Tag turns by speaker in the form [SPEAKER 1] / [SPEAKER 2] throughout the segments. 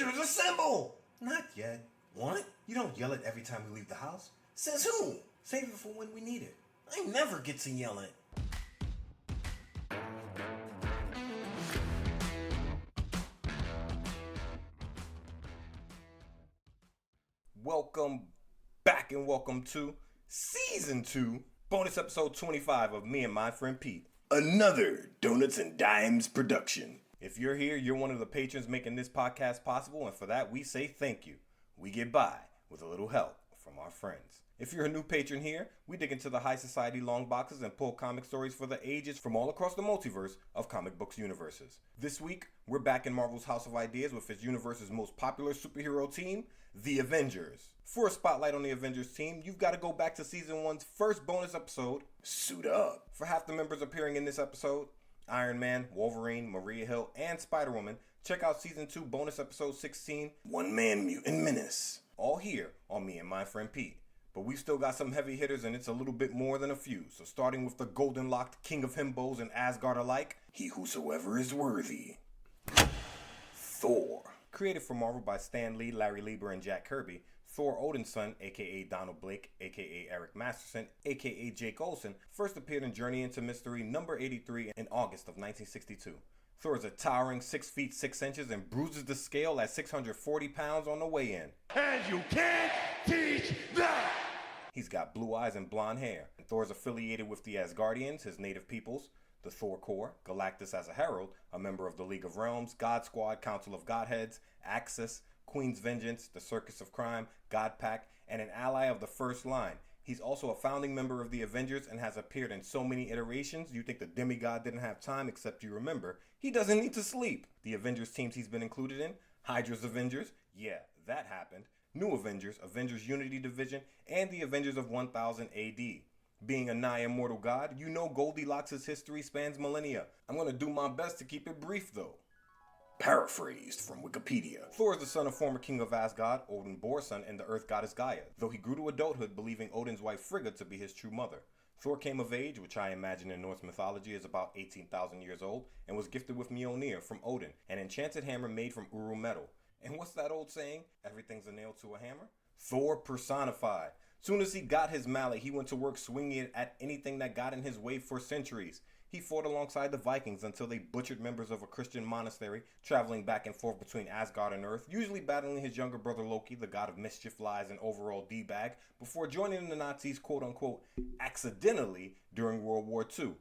[SPEAKER 1] Avengers assemble! Not yet. What? You don't yell it every time we leave the house? Says who? Save it for when we need it. I never get to yell it. Welcome back and welcome to Season 2, bonus episode 25 of Me and My Friend Pete. Another Donuts and Dimes production. If you're here, you're one of the patrons making this podcast possible, and for that we say thank you. We get by with a little help from our friends. If you're a new patron here, we dig into the high society long boxes and pull comic stories for the ages from all across the multiverse of comic books universes. This week, we're back in Marvel's House of Ideas with its universe's most popular superhero team, the Avengers. For a spotlight on the Avengers team, you've got to go back to Season 1's first bonus episode, Suit Up. For half the members appearing in this episode, Iron Man, Wolverine, Maria Hill, and Spider-Woman, check out Season 2 bonus episode 16, One Man Mutant Menace. All here on Me and My Friend Pete. But we've still got some heavy hitters, and it's a little bit more than a few. So starting with the golden-locked king of himbos and Asgard alike, he whosoever is worthy. Thor. Created for Marvel by Stan Lee, Larry Lieber, and Jack Kirby, Thor Odin's son, aka Donald Blake, aka Eric Masterson, aka Jake Olsen, first appeared in Journey into Mystery number 83 in August of 1962. Thor is a towering 6 feet 6 inches and bruises the scale at 640 pounds on the way in.
[SPEAKER 2] And you can't teach that!
[SPEAKER 1] He's got blue eyes and blonde hair. Thor is affiliated with the Asgardians, his native peoples, the Thor Corps, Galactus as a herald, a member of the League of Realms, God Squad, Council of Godheads, Axis, Queen's Vengeance, the Circus of Crime, God Pack, and an ally of the First Line. He's also a founding member of the Avengers and has appeared in so many iterations you think the demigod didn't have time, except you remember, he doesn't need to sleep. The Avengers teams he's been included in, Hydra's Avengers, yeah, that happened, New Avengers, Avengers Unity Division, and the Avengers of 1000 AD. Being a nigh immortal god, you know Goldilocks' history spans millennia. I'm gonna do my best to keep it brief though. Paraphrased from Wikipedia. Thor is the son of former king of Asgard, Odin Borson, and the earth goddess Gaia, though he grew to adulthood believing Odin's wife Frigga to be his true mother. Thor came of age, which I imagine in Norse mythology is about 18,000 years old, and was gifted with Mjolnir from Odin, an enchanted hammer made from Uru metal. And what's that old saying? Everything's a nail to a hammer? Thor personified. Soon as he got his mallet, he went to work swinging it at anything that got in his way for centuries. He fought alongside the Vikings until they butchered members of a Christian monastery, traveling back and forth between Asgard and Earth, usually battling his younger brother Loki, the god of mischief, lies, and overall D-bag, before joining the Nazis quote-unquote accidentally during World War II.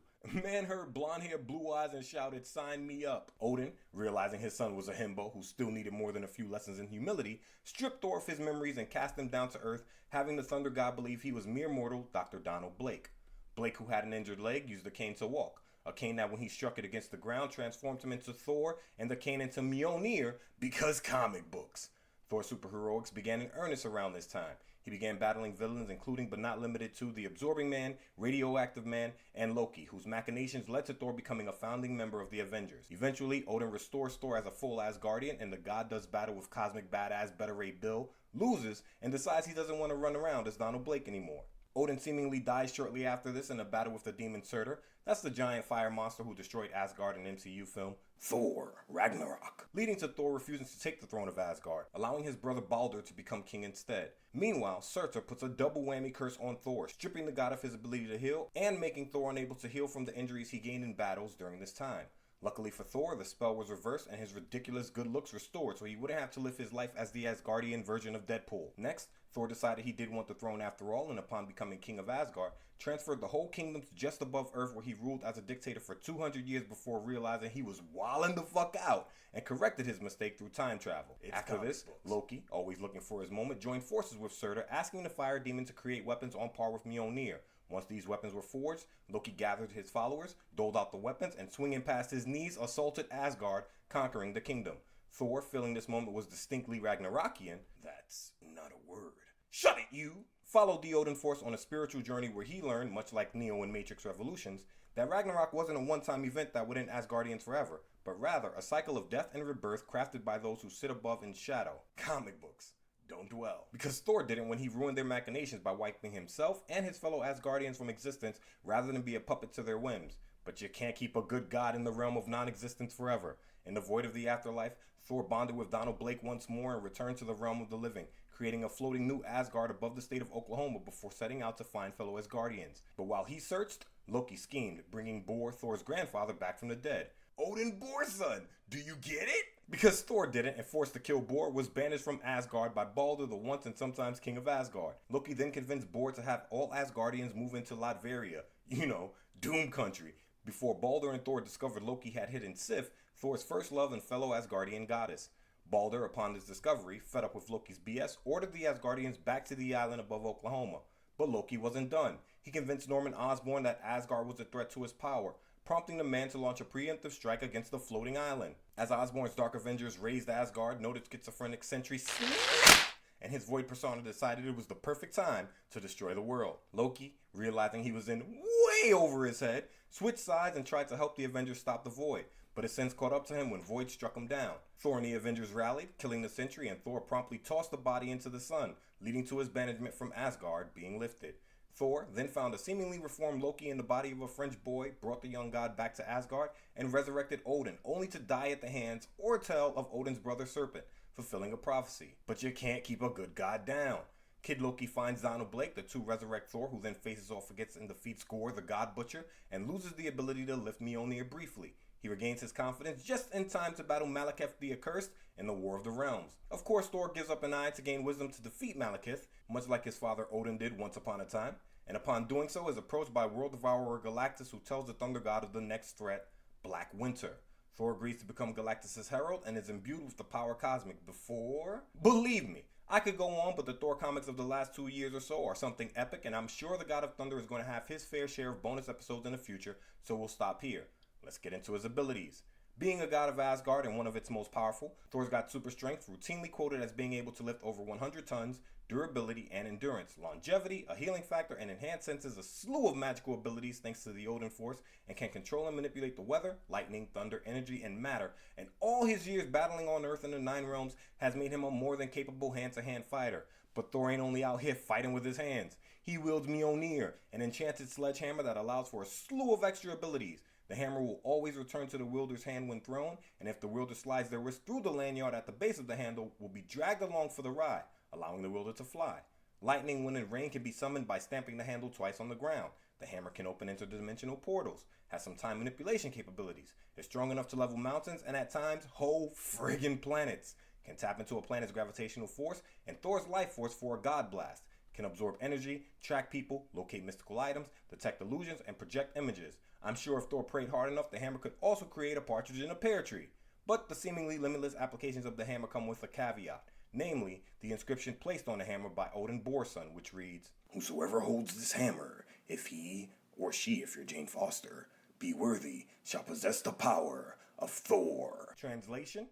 [SPEAKER 1] Man heard blonde hair, blue eyes, and shouted, "Sign me up." Odin, realizing his son was a himbo who still needed more than a few lessons in humility, stripped Thor of his memories and cast him down to Earth, having the Thunder God believe he was mere mortal Dr. Donald Blake. Blake, who had an injured leg, used a cane to walk. A cane that when he struck it against the ground transformed him into Thor, and the cane into Mjolnir, because comic books. Thor's superheroics began in earnest around this time. He began battling villains including but not limited to the Absorbing Man, Radioactive Man, and Loki, whose machinations led to Thor becoming a founding member of the Avengers. Eventually, Odin restores Thor as a full Asgardian, and the god does battle with cosmic badass Beta Ray Bill, loses, and decides he doesn't want to run around as Donald Blake anymore. Odin seemingly dies shortly after this in a battle with the demon Surtur. That's the giant fire monster who destroyed Asgard in MCU film Thor Ragnarok, leading to Thor refusing to take the throne of Asgard, allowing his brother Baldur to become king instead. Meanwhile, Surtur puts a double whammy curse on Thor, stripping the god of his ability to heal and making Thor unable to heal from the injuries he gained in battles during this time. Luckily for Thor, the spell was reversed and his ridiculous good looks restored, so he wouldn't have to live his life as the Asgardian version of Deadpool. Next, Thor decided he did want the throne after all, and upon becoming king of Asgard, transferred the whole kingdom to just above Earth, where he ruled as a dictator for 200 years before realizing he was wilding the fuck out, and corrected his mistake through time travel. After this, Loki, always looking for his moment, joined forces with Surtur, asking the fire demon to create weapons on par with Mjolnir. Once these weapons were forged, Loki gathered his followers, doled out the weapons, and swinging past his knees, assaulted Asgard, conquering the kingdom. Thor, feeling this moment was distinctly Ragnarokian, that's not a word, shut it you, followed the Odin Force on a spiritual journey where he learned, much like Neo in Matrix Revolutions, that Ragnarok wasn't a one-time event that would end Asgardians forever, but rather a cycle of death and rebirth crafted by those who sit above in shadow. Comic books. Don't dwell. Because Thor didn't when he ruined their machinations by wiping himself and his fellow Asgardians from existence rather than be a puppet to their whims. But you can't keep a good god in the realm of non-existence forever. In the void of the afterlife, Thor bonded with Donald Blake once more and returned to the realm of the living, creating a floating new Asgard above the state of Oklahoma before setting out to find fellow Asgardians. But while he searched, Loki schemed, bringing Bor, Thor's grandfather, back from the dead. Odin Bor's son! Do you get it? Because Thor didn't and forced to kill Bor, was banished from Asgard by Balder, the once and sometimes king of Asgard. Loki then convinced Bor to have all Asgardians move into Latveria, Doom Country. Before Balder and Thor discovered Loki had hidden Sif, Thor's first love and fellow Asgardian goddess. Balder, upon his discovery, fed up with Loki's BS, ordered the Asgardians back to the island above Oklahoma. But Loki wasn't done. He convinced Norman Osborn that Asgard was a threat to his power, prompting the man to launch a preemptive strike against the floating island. As Osborn's Dark Avengers raised Asgard, noted schizophrenic Sentry and his Void persona decided it was the perfect time to destroy the world. Loki, realizing he was in way over his head, switched sides and tried to help the Avengers stop the Void, but his sense caught up to him when Void struck him down. Thor and the Avengers rallied, killing the Sentry, and Thor promptly tossed the body into the sun, leading to his banishment from Asgard being lifted. Thor then found a seemingly reformed Loki in the body of a French boy, brought the young god back to Asgard, and resurrected Odin, only to die at the hands or tail of Odin's brother Serpent, fulfilling a prophecy. But you can't keep a good god down. Kid Loki finds Donald Blake, the two resurrect Thor, who then faces off against and defeats Gore, the God Butcher, and loses the ability to lift Mjolnir briefly. He regains his confidence just in time to battle Malekith the Accursed in the War of the Realms. Of course, Thor gives up an eye to gain wisdom to defeat Malekith, much like his father Odin did once upon a time, and upon doing so is approached by World Devourer Galactus, who tells the Thunder God of the next threat, Black Winter. Thor agrees to become Galactus' herald and is imbued with the power cosmic before... Believe me, I could go on, but the Thor comics of the last 2 years or so are something epic, and I'm sure the God of Thunder is going to have his fair share of bonus episodes in the future, so we'll stop here. Let's get into his abilities. Being a god of Asgard and one of its most powerful, Thor's got super strength, routinely quoted as being able to lift over 100 tons, durability and endurance, longevity, a healing factor, and enhanced senses, a slew of magical abilities thanks to the Odin Force, and can control and manipulate the weather, lightning, thunder, energy, and matter. And all his years battling on Earth in the Nine Realms has made him a more than capable hand-to-hand fighter. But Thor ain't only out here fighting with his hands. He wields Mjolnir, an enchanted sledgehammer that allows for a slew of extra abilities. The hammer will always return to the wielder's hand when thrown, and if the wielder slides their wrist through the lanyard at the base of the handle, will be dragged along for the ride, allowing the wielder to fly. Lightning, wind, and rain can be summoned by stamping the handle twice on the ground. The hammer can open interdimensional portals, has some time manipulation capabilities, is strong enough to level mountains, and at times, whole friggin' planets. Can tap into a planet's gravitational force, and Thor's life force for a god blast. Can absorb energy, track people, locate mystical items, detect illusions, and project images. I'm sure if Thor prayed hard enough, the hammer could also create a partridge in a pear tree. But the seemingly limitless applications of the hammer come with a caveat, namely, the inscription placed on the hammer by Odin Bor's son, which reads, "Whosoever holds this hammer, if he, or she if you're Jane Foster, be worthy, shall possess the power of Thor." Translation?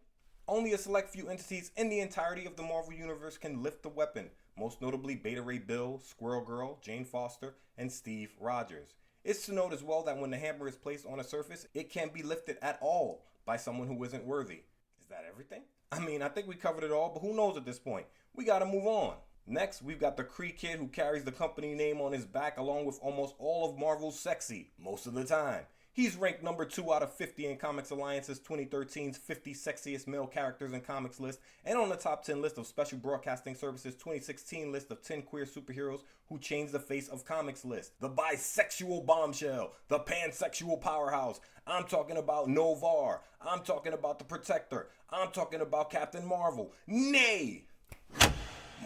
[SPEAKER 1] Only a select few entities in the entirety of the Marvel Universe can lift the weapon, most notably Beta Ray Bill, Squirrel Girl, Jane Foster, and Steve Rogers. It's to note as well that when the hammer is placed on a surface, it can't be lifted at all by someone who isn't worthy. Is that everything? I think we covered it all, but who knows at this point? We gotta move on. Next, we've got the Kree Kid who carries the company name on his back along with almost all of Marvel's sexy, most of the time. He's ranked number 2 out of 50 in Comics Alliance's 2013's 50 Sexiest Male Characters in Comics list, and on the top 10 list of Special Broadcasting Service's 2016 list of 10 queer superheroes who changed the face of comics list. The bisexual bombshell, the pansexual powerhouse. I'm talking about Novar. I'm talking about the Protector. I'm talking about Captain Marvel. Nay!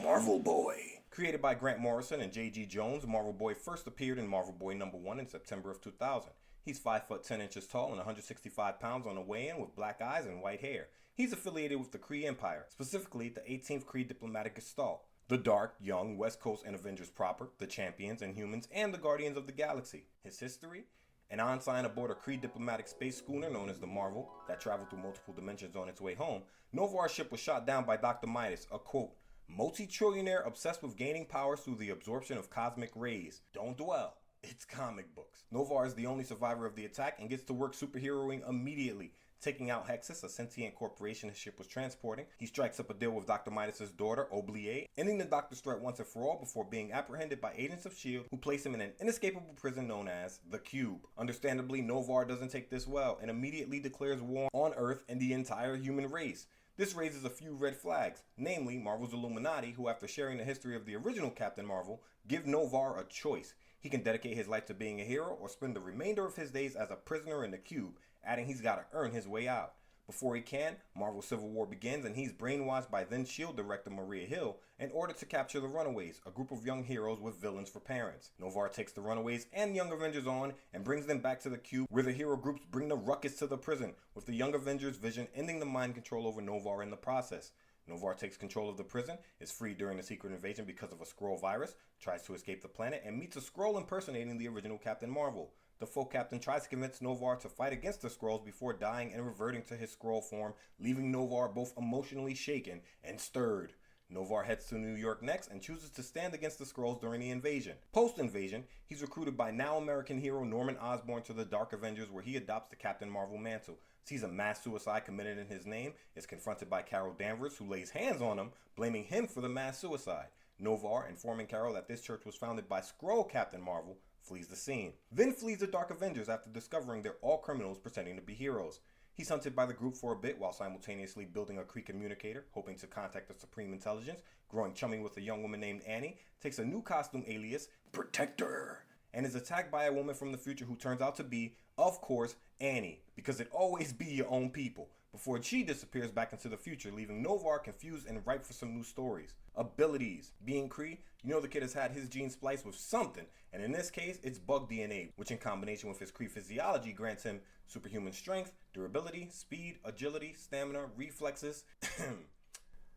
[SPEAKER 1] Marvel Boy. Created by Grant Morrison and J.G. Jones, Marvel Boy first appeared in Marvel Boy #1 in September of 2000. He's 5 foot 10 inches tall and 165 pounds on the weigh-in with black eyes and white hair. He's affiliated with the Kree Empire, specifically the 18th Kree Diplomatic Gestalt, the dark, young West Coast and Avengers proper, the Champions and Humans, and the Guardians of the Galaxy. His history? An ensign aboard a Kree diplomatic space schooner known as the Marvel that traveled through multiple dimensions on its way home, Novar's ship was shot down by Dr. Midas, a quote, multi-trillionaire obsessed with gaining powers through the absorption of cosmic rays. Don't dwell. It's comic books. Novar is the only survivor of the attack and gets to work superheroing immediately, taking out Hexus, a sentient corporation his ship was transporting. He strikes up a deal with Dr. Midas' daughter, Oubliette, ending the Doctor's threat once and for all before being apprehended by agents of S.H.I.E.L.D. who place him in an inescapable prison known as the Cube. Understandably, Novar doesn't take this well and immediately declares war on Earth and the entire human race. This raises a few red flags, namely Marvel's Illuminati, who after sharing the history of the original Captain Marvel, give Noh-Varr a choice. He can dedicate his life to being a hero or spend the remainder of his days as a prisoner in the cube, adding he's got to earn his way out. Before he can, Marvel's Civil War begins and he's brainwashed by then S.H.I.E.L.D. director Maria Hill in order to capture the Runaways, a group of young heroes with villains for parents. Noh-Varr takes the Runaways and Young Avengers on and brings them back to the cube, where the hero groups bring the ruckus to the prison, with the Young Avengers Vision ending the mind control over Noh-Varr in the process. Noh-Varr takes control of the prison, is freed during the secret invasion because of a Skrull virus, tries to escape the planet, and meets a Skrull impersonating the original Captain Marvel. The folk captain tries to convince Noh-Varr to fight against the Skrulls before dying and reverting to his Skrull form, leaving Noh-Varr both emotionally shaken and stirred. Noh-Varr heads to New York next and chooses to stand against the Skrulls during the invasion. Post-invasion, he's recruited by now American hero Norman Osborn to the Dark Avengers, where he adopts the Captain Marvel mantle, sees a mass suicide committed in his name, is confronted by Carol Danvers, who lays hands on him, blaming him for the mass suicide. Noh-Varr, informing Carol that this church was founded by Skrull Captain Marvel, flees the scene. Then flees the Dark Avengers after discovering they're all criminals pretending to be heroes. He's hunted by the group for a bit while simultaneously building a Kree communicator, hoping to contact the Supreme Intelligence, growing chummy with a young woman named Annie, takes a new costume alias, Protector, and is attacked by a woman from the future who turns out to be, of course, Annie, because it always be your own people, before she disappears back into the future, leaving Noh-Varr confused and ripe for some new stories. Abilities. Being Kree, you know the kid has had his gene spliced with something, and in this case, it's bug DNA, which in combination with his Kree physiology grants him superhuman strength, durability, speed, agility, stamina, reflexes,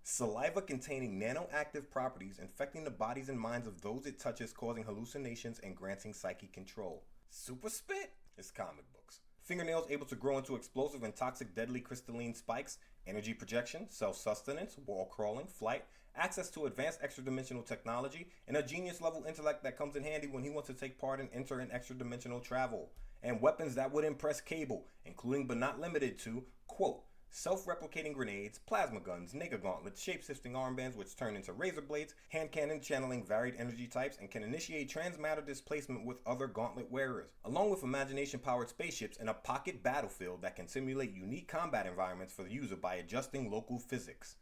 [SPEAKER 1] saliva containing nanoactive properties infecting the bodies and minds of those it touches, causing hallucinations and granting psychic control. Super spit? It's comic books. Fingernails able to grow into explosive and toxic deadly crystalline spikes, energy projection, self-sustenance, wall crawling, flight, access to advanced extra-dimensional technology, and a genius-level intellect that comes in handy when he wants to take part in inter- and extra-dimensional travel. And weapons that would impress Cable, including but not limited to, quote, self-replicating grenades, plasma guns, nega gauntlets, shape-shifting armbands which turn into razor blades, hand cannon channeling varied energy types, and can initiate transmatter displacement with other gauntlet wearers, along with imagination-powered spaceships and a pocket battlefield that can simulate unique combat environments for the user by adjusting local physics.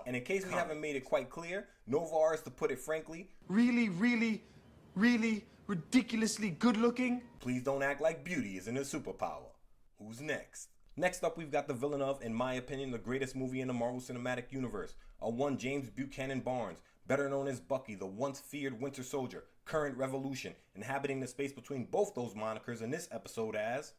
[SPEAKER 1] And in case we haven't made it quite clear, Noh-Varr is, to put it frankly,
[SPEAKER 2] really ridiculously good looking.
[SPEAKER 1] Please don't act like beauty isn't a superpower. Who's next? Next up, we've got the villain of, in my opinion, the greatest movie in the Marvel Cinematic Universe, a one James Buchanan Barnes, better known as Bucky, the once feared Winter Soldier, current Revolution, inhabiting the space between both those monikers in this episode as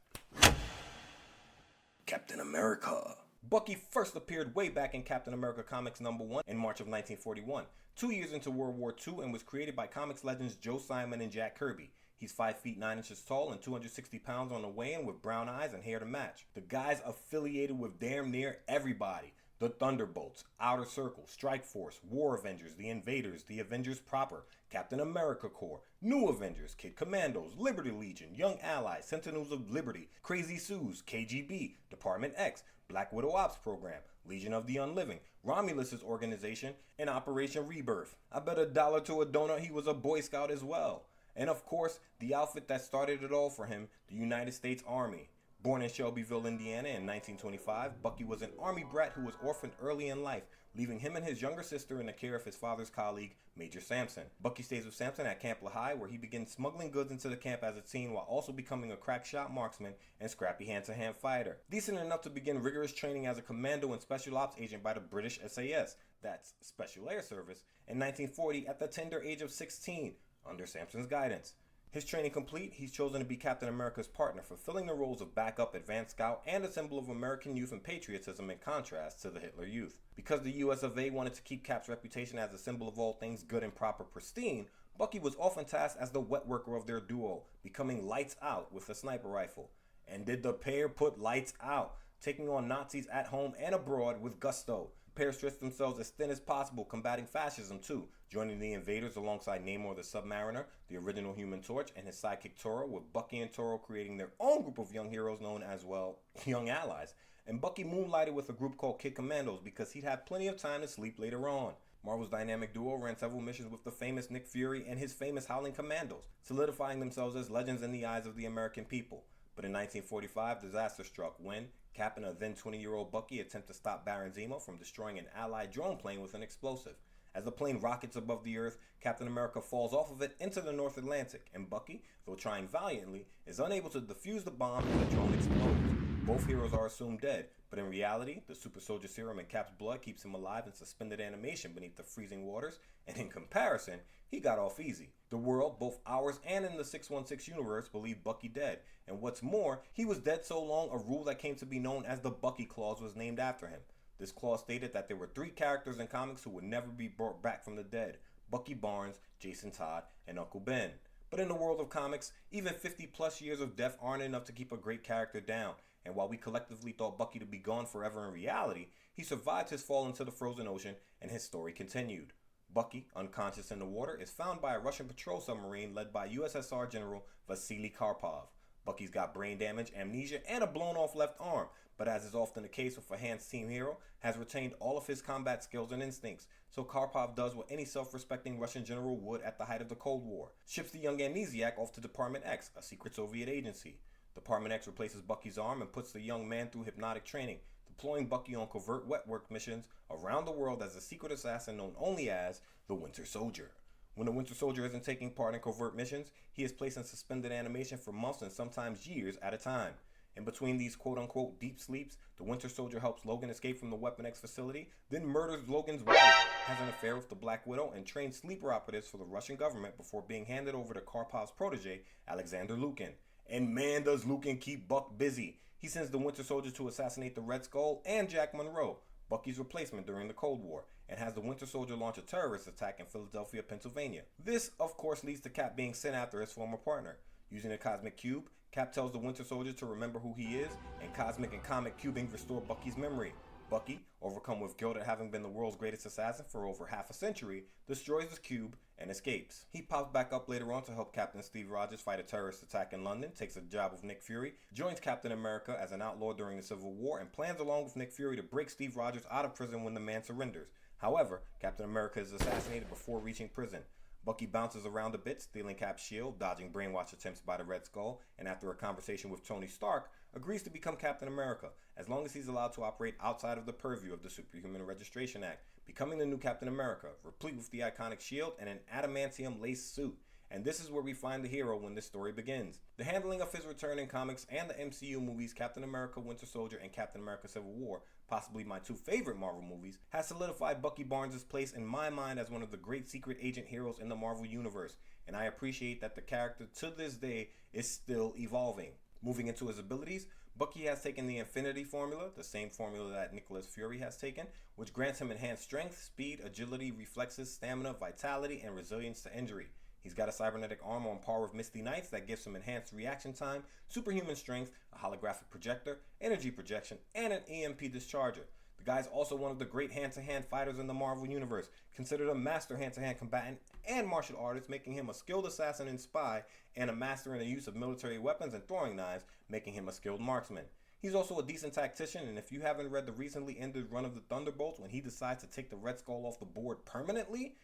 [SPEAKER 1] Captain America. Bucky first appeared way back in Captain America Comics #1 in March of 1941, 2 years into World War II, and was created by comics legends Joe Simon and Jack Kirby. He's 5 feet 9 inches tall and 260 pounds on the weigh-in with brown eyes and hair to match. The guy's affiliated with damn near everybody. The Thunderbolts, Outer Circle, Strike Force, War Avengers, The Invaders, The Avengers proper, Captain America Corps, New Avengers, Kid Commandos, Liberty Legion, Young Allies, Sentinels of Liberty, Crazy Sues, KGB, Department X, Black Widow Ops Program, Legion of the Unliving, Romulus's organization, and Operation Rebirth. I bet $1 to a donut he was a Boy Scout as well. And of course, the outfit that started it all for him, the United States Army. Born in Shelbyville, Indiana in 1925, Bucky was an army brat who was orphaned early in life, leaving him and his younger sister in the care of his father's colleague, Major Sampson. Bucky stays with Sampson at Camp Lehigh, where he begins smuggling goods into the camp as a teen while also becoming a crack shot marksman and scrappy hand-to-hand fighter. Decent enough to begin rigorous training as a commando and special ops agent by the British SAS, that's Special Air Service, in 1940 at the tender age of 16, under Sampson's guidance. His training complete, he's chosen to be Captain America's partner, fulfilling the roles of backup, advanced scout, and a symbol of American youth and patriotism in contrast to the Hitler Youth. Because the US of A wanted to keep Cap's reputation as a symbol of all things good and proper pristine, Bucky was often tasked as the wet worker of their duo, becoming lights out with a sniper rifle. And did the pair put lights out, taking on Nazis at home and abroad with gusto. The pair stretched themselves as thin as possible, combating fascism too, joining the Invaders alongside Namor the Submariner, the original Human Torch, and his sidekick Toro, with Bucky and Toro creating their own group of young heroes known as, well, Young Allies. And Bucky moonlighted with a group called Kid Commandos because he'd have plenty of time to sleep later on. Marvel's dynamic duo ran several missions with the famous Nick Fury and his famous Howling Commandos, solidifying themselves as legends in the eyes of the American people. But in 1945, disaster struck when Cap and a then 20-year-old Bucky attempt to stop Baron Zemo from destroying an allied drone plane with an explosive. As the plane rockets above the Earth, Captain America falls off of it into the North Atlantic, and Bucky, though trying valiantly, is unable to defuse the bomb and the drone explodes. Both heroes are assumed dead, but in reality, the super soldier serum in Cap's blood keeps him alive in suspended animation beneath the freezing waters, and in comparison, he got off easy. The world, both ours and in the 616 universe, believed Bucky dead, and what's more, he was dead so long a rule that came to be known as the Bucky Clause was named after him. This clause stated that there were 3 characters in comics who would never be brought back from the dead: Bucky Barnes, Jason Todd, and Uncle Ben. But in the world of comics, even 50 plus years of death aren't enough to keep a great character down, and while we collectively thought Bucky to be gone forever in reality, he survived his fall into the frozen ocean and his story continued. Bucky, unconscious in the water, is found by a Russian patrol submarine led by USSR General Vasily Karpov. Bucky's got brain damage, amnesia, and a blown-off left arm, but as is often the case with a Hans team hero, has retained all of his combat skills and instincts, so Karpov does what any self-respecting Russian general would at the height of the Cold War: ships the young amnesiac off to Department X, a secret Soviet agency. Department X replaces Bucky's arm and puts the young man through hypnotic training, deploying Bucky on covert wet work missions around the world as a secret assassin known only as the Winter Soldier. When the Winter Soldier isn't taking part in covert missions, he is placed in suspended animation for months and sometimes years at a time. In between these quote-unquote deep sleeps, the Winter Soldier helps Logan escape from the Weapon X facility, then murders Logan's wife, has an affair with the Black Widow, and trains sleeper operatives for the Russian government before being handed over to Karpov's protege, Alexander Lukin. And man, does Lukin keep Buck busy. He sends the Winter Soldier to assassinate the Red Skull and Jack Monroe, Bucky's replacement during the Cold War, and has the Winter Soldier launch a terrorist attack in Philadelphia, Pennsylvania. This, of course, leads to Cap being sent after his former partner. Using a cosmic cube, Cap tells the Winter Soldier to remember who he is, and cosmic and comic cubing restore Bucky's memory. Bucky, overcome with guilt at having been the world's greatest assassin for over half a century, destroys his cube and escapes. He pops back up later on to help Captain Steve Rogers fight a terrorist attack in London, takes a job with Nick Fury, joins Captain America as an outlaw during the Civil War, and plans along with Nick Fury to break Steve Rogers out of prison when the man surrenders. However, Captain America is assassinated before reaching prison. Bucky bounces around a bit, stealing Cap's shield, dodging brainwash attempts by the Red Skull, and after a conversation with Tony Stark, agrees to become Captain America, as long as he's allowed to operate outside of the purview of the Superhuman Registration Act, becoming the new Captain America, replete with the iconic shield and an adamantium lace suit. And this is where we find the hero when this story begins. The handling of his return in comics and the MCU movies Captain America Winter Soldier and Captain America Civil War, possibly my 2 favorite Marvel movies, has solidified Bucky Barnes' place in my mind as one of the great secret agent heroes in the Marvel Universe, and I appreciate that the character to this day is still evolving. Moving into his abilities, Bucky has taken the Infinity Formula, the same formula that Nicholas Fury has taken, which grants him enhanced strength, speed, agility, reflexes, stamina, vitality, and resilience to injury. He's got a cybernetic arm on par with Misty Knight's that gives him enhanced reaction time, superhuman strength, a holographic projector, energy projection, and an EMP discharger. The guy's also one of the great hand-to-hand fighters in the Marvel Universe, considered a master hand-to-hand combatant and martial artist, making him a skilled assassin and spy, and a master in the use of military weapons and throwing knives, making him a skilled marksman. He's also a decent tactician, and if you haven't read the recently ended run of the Thunderbolts when he decides to take the Red Skull off the board permanently,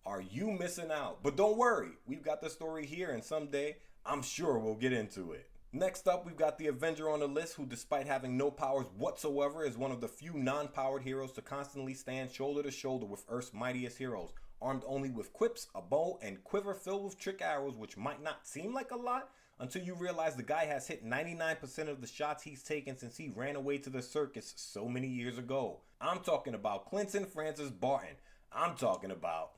[SPEAKER 1] are you missing out? But don't worry, we've got the story here, and someday, I'm sure we'll get into it. Next up, we've got the Avenger on the list who, despite having no powers whatsoever, is one of the few non-powered heroes to constantly stand shoulder to shoulder with Earth's mightiest heroes, armed only with quips, a bow, and quiver filled with trick arrows, which might not seem like a lot until you realize the guy has hit 99% of the shots he's taken since he ran away to the circus so many years ago. I'm talking about Clinton Francis Barton. I'm talking about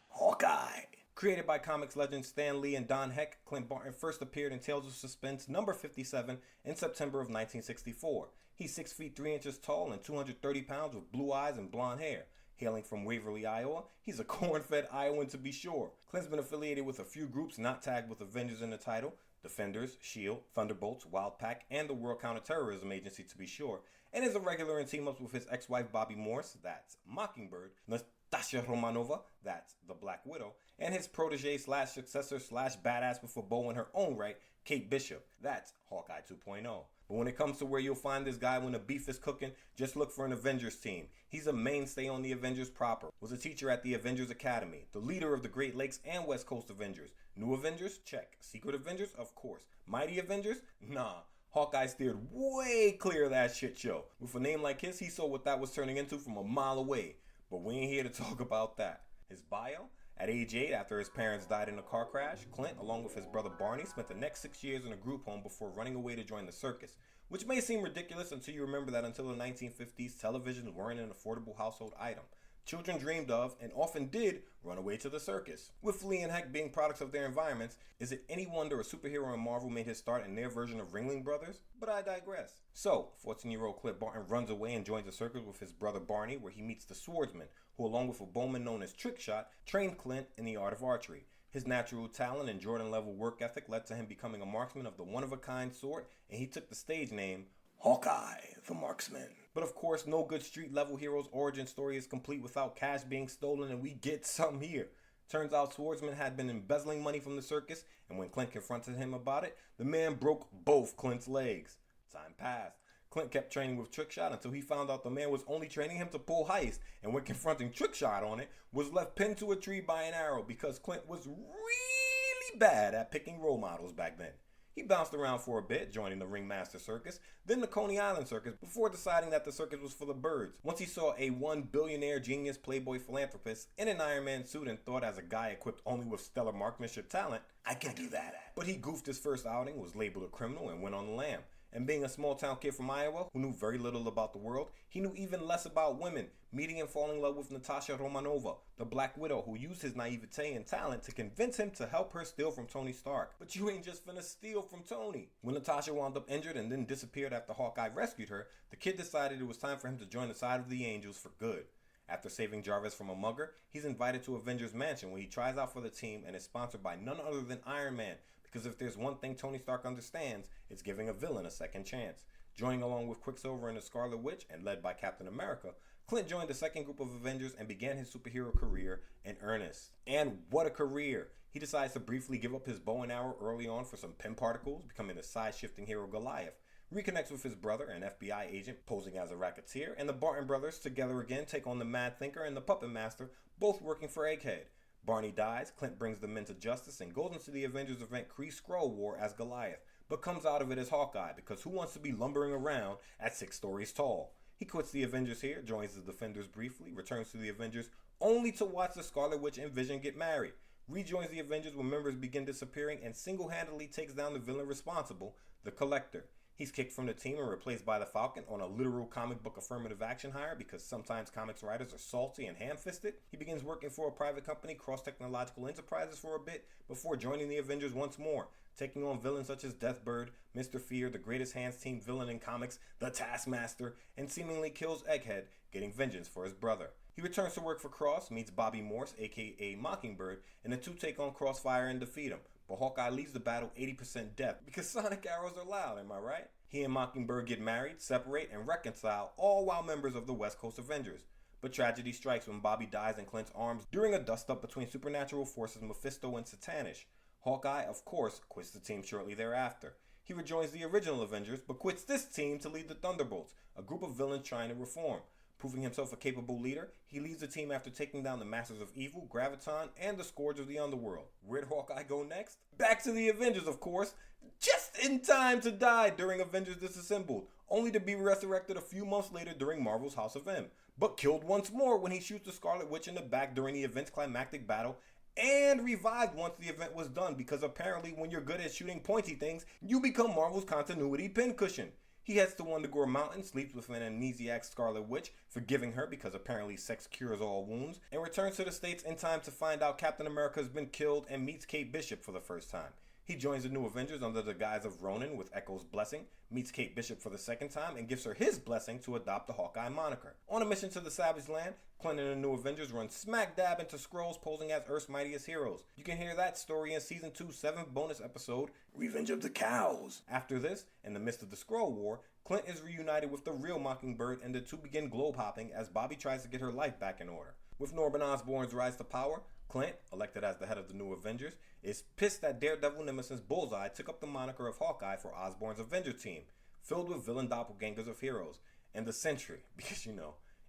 [SPEAKER 1] Hawkeye. Created by comics legends Stan Lee and Don Heck, Clint Barton first appeared in Tales of Suspense number 57 in September of 1964. He's 6 feet 3 inches tall and 230 pounds with blue eyes and blonde hair. Hailing from Waverly, Iowa, he's a corn-fed Iowan to be sure. Clint's been affiliated with a few groups not tagged with Avengers in the title: Defenders, S.H.I.E.L.D., Thunderbolts, Wild Pack, and the World Counterterrorism Agency to be sure, and is a regular in team-ups with his ex-wife Bobby Morse, that's Mockingbird, Natasha Romanova, that's the Black Widow, and his protege slash successor slash badass with a bow in her own right, Kate Bishop, that's Hawkeye 2.0. But when it comes to where you'll find this guy when the beef is cooking, just look for an Avengers team. He's a mainstay on the Avengers proper, was a teacher at the Avengers Academy, the leader of the Great Lakes and West Coast Avengers. New Avengers? Check. Secret Avengers? Of course. Mighty Avengers? Nah. Hawkeye steered way clear of that shit show. With a name like his, he saw what that was turning into from a mile away. But we ain't here to talk about that. His bio? At age 8, after his parents died in a car crash, Clint, along with his brother Barney, spent the next 6 years in a group home before running away to join the circus. Which may seem ridiculous until you remember that until the 1950s, televisions weren't an affordable household item. Children dreamed of, and often did, run away to the circus. With Flea and Heck being products of their environments, is it any wonder a superhero in Marvel made his start in their version of Ringling Brothers? But I digress. So, 14-year-old Clint Barton runs away and joins the circus with his brother Barney, where he meets the swordsman, who along with a bowman known as Trickshot, trained Clint in the art of archery. His natural talent and Jordan-level work ethic led to him becoming a marksman of the one-of-a-kind sort, and he took the stage name Hawkeye, the Marksman. But of course, no good street-level hero's origin story is complete without cash being stolen, and we get some here. Turns out Swordsman had been embezzling money from the circus, and when Clint confronted him about it, the man broke both Clint's legs. Time passed. Clint kept training with Trickshot until he found out the man was only training him to pull heist, and when confronting Trickshot on it, was left pinned to a tree by an arrow because Clint was really bad at picking role models back then. He bounced around for a bit, joining the Ringmaster Circus, then the Coney Island Circus, before deciding that the circus was for the birds. Once he saw a $1 genius playboy philanthropist in an Iron Man suit and thought, as a guy equipped only with stellar marksmanship talent, I can do that. But he goofed his first outing, was labeled a criminal, and went on the lam. And being a small-town kid from Iowa who knew very little about the world, he knew even less about women, meeting and falling in love with Natasha Romanova, the Black Widow, who used his naivete and talent to convince him to help her steal from Tony Stark. But you ain't just finna steal from Tony. When Natasha wound up injured and then disappeared after Hawkeye rescued her, the kid decided it was time for him to join the side of the Angels for good. After saving Jarvis from a mugger, he's invited to Avengers Mansion where he tries out for the team and is sponsored by none other than Iron Man, because if there's one thing Tony Stark understands, it's giving a villain a second chance. Joining along with Quicksilver and the Scarlet Witch, and led by Captain America, Clint joined the second group of Avengers and began his superhero career in earnest. And what a career! He decides to briefly give up his bow and arrow early on for some pin particles, becoming the side-shifting hero Goliath. Reconnects with his brother, an FBI agent posing as a racketeer, and the Barton brothers together again take on the Mad Thinker and the Puppet Master, both working for Egghead. Barney dies, Clint brings the men to justice, and goes into the Avengers event Kree Skrull War as Goliath, but comes out of it as Hawkeye, because who wants to be lumbering around at 6 stories tall? He quits the Avengers here, joins the Defenders briefly, returns to the Avengers, only to watch the Scarlet Witch and Vision get married, rejoins the Avengers when members begin disappearing, and single-handedly takes down the villain responsible, the Collector. He's kicked from the team and replaced by the Falcon on a literal comic book affirmative action hire because sometimes comics writers are salty and ham-fisted. He begins working for a private company, Cross Technological Enterprises, for a bit before joining the Avengers once more, taking on villains such as Deathbird, Mr. Fear, the greatest hands team villain in comics, the Taskmaster, and seemingly kills Egghead, getting vengeance for his brother. He returns to work for Cross, meets Bobby Morse, aka Mockingbird, and the two take on Crossfire and defeat him. But Hawkeye leaves the battle 80% death because sonic arrows are loud, am I right? He and Mockingbird get married, separate, and reconcile, all while members of the West Coast Avengers. But tragedy strikes when Bobby dies in Clint's arms during a dust-up between supernatural forces Mephisto and Satanish. Hawkeye, of course, quits the team shortly thereafter. He rejoins the original Avengers, but quits this team to lead the Thunderbolts, a group of villains trying to reform. Proving himself a capable leader, he leads the team after taking down the Masters of Evil, Graviton, and the Scourge of the Underworld. Where'd Hawkeye go next? Back to the Avengers, of course, just in time to die during Avengers Disassembled, only to be resurrected a few months later during Marvel's House of M, but killed once more when he shoots the Scarlet Witch in the back during the event's climactic battle, and revived once the event was done because apparently when you're good at shooting pointy things, you become Marvel's continuity pincushion. He heads to Wundagore Mountain, sleeps with an amnesiac Scarlet Witch, forgiving her because apparently sex cures all wounds, and returns to the States in time to find out Captain America has been killed and meets Kate Bishop for the first time. He joins the new Avengers under the guise of Ronin with Echo's blessing, meets Kate Bishop for the second time, and gives her his blessing to adopt the Hawkeye moniker. On a mission to the Savage Land, Clint and the new Avengers run smack dab into Skrulls posing as Earth's mightiest heroes. You can hear that story in Season 2's 7th bonus episode, Revenge of the Cows. After this, in the midst of the Skrull War, Clint is reunited with the real Mockingbird and the two begin globe hopping as Bobby tries to get her life back in order. With Norman Osborn's rise to power, Clint, elected as the head of the new Avengers, is pissed that Daredevil nemesis Bullseye took up the moniker of Hawkeye for Osborn's Avenger team, filled with villain doppelgangers of heroes, and the Sentry, because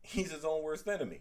[SPEAKER 1] he's his own worst enemy.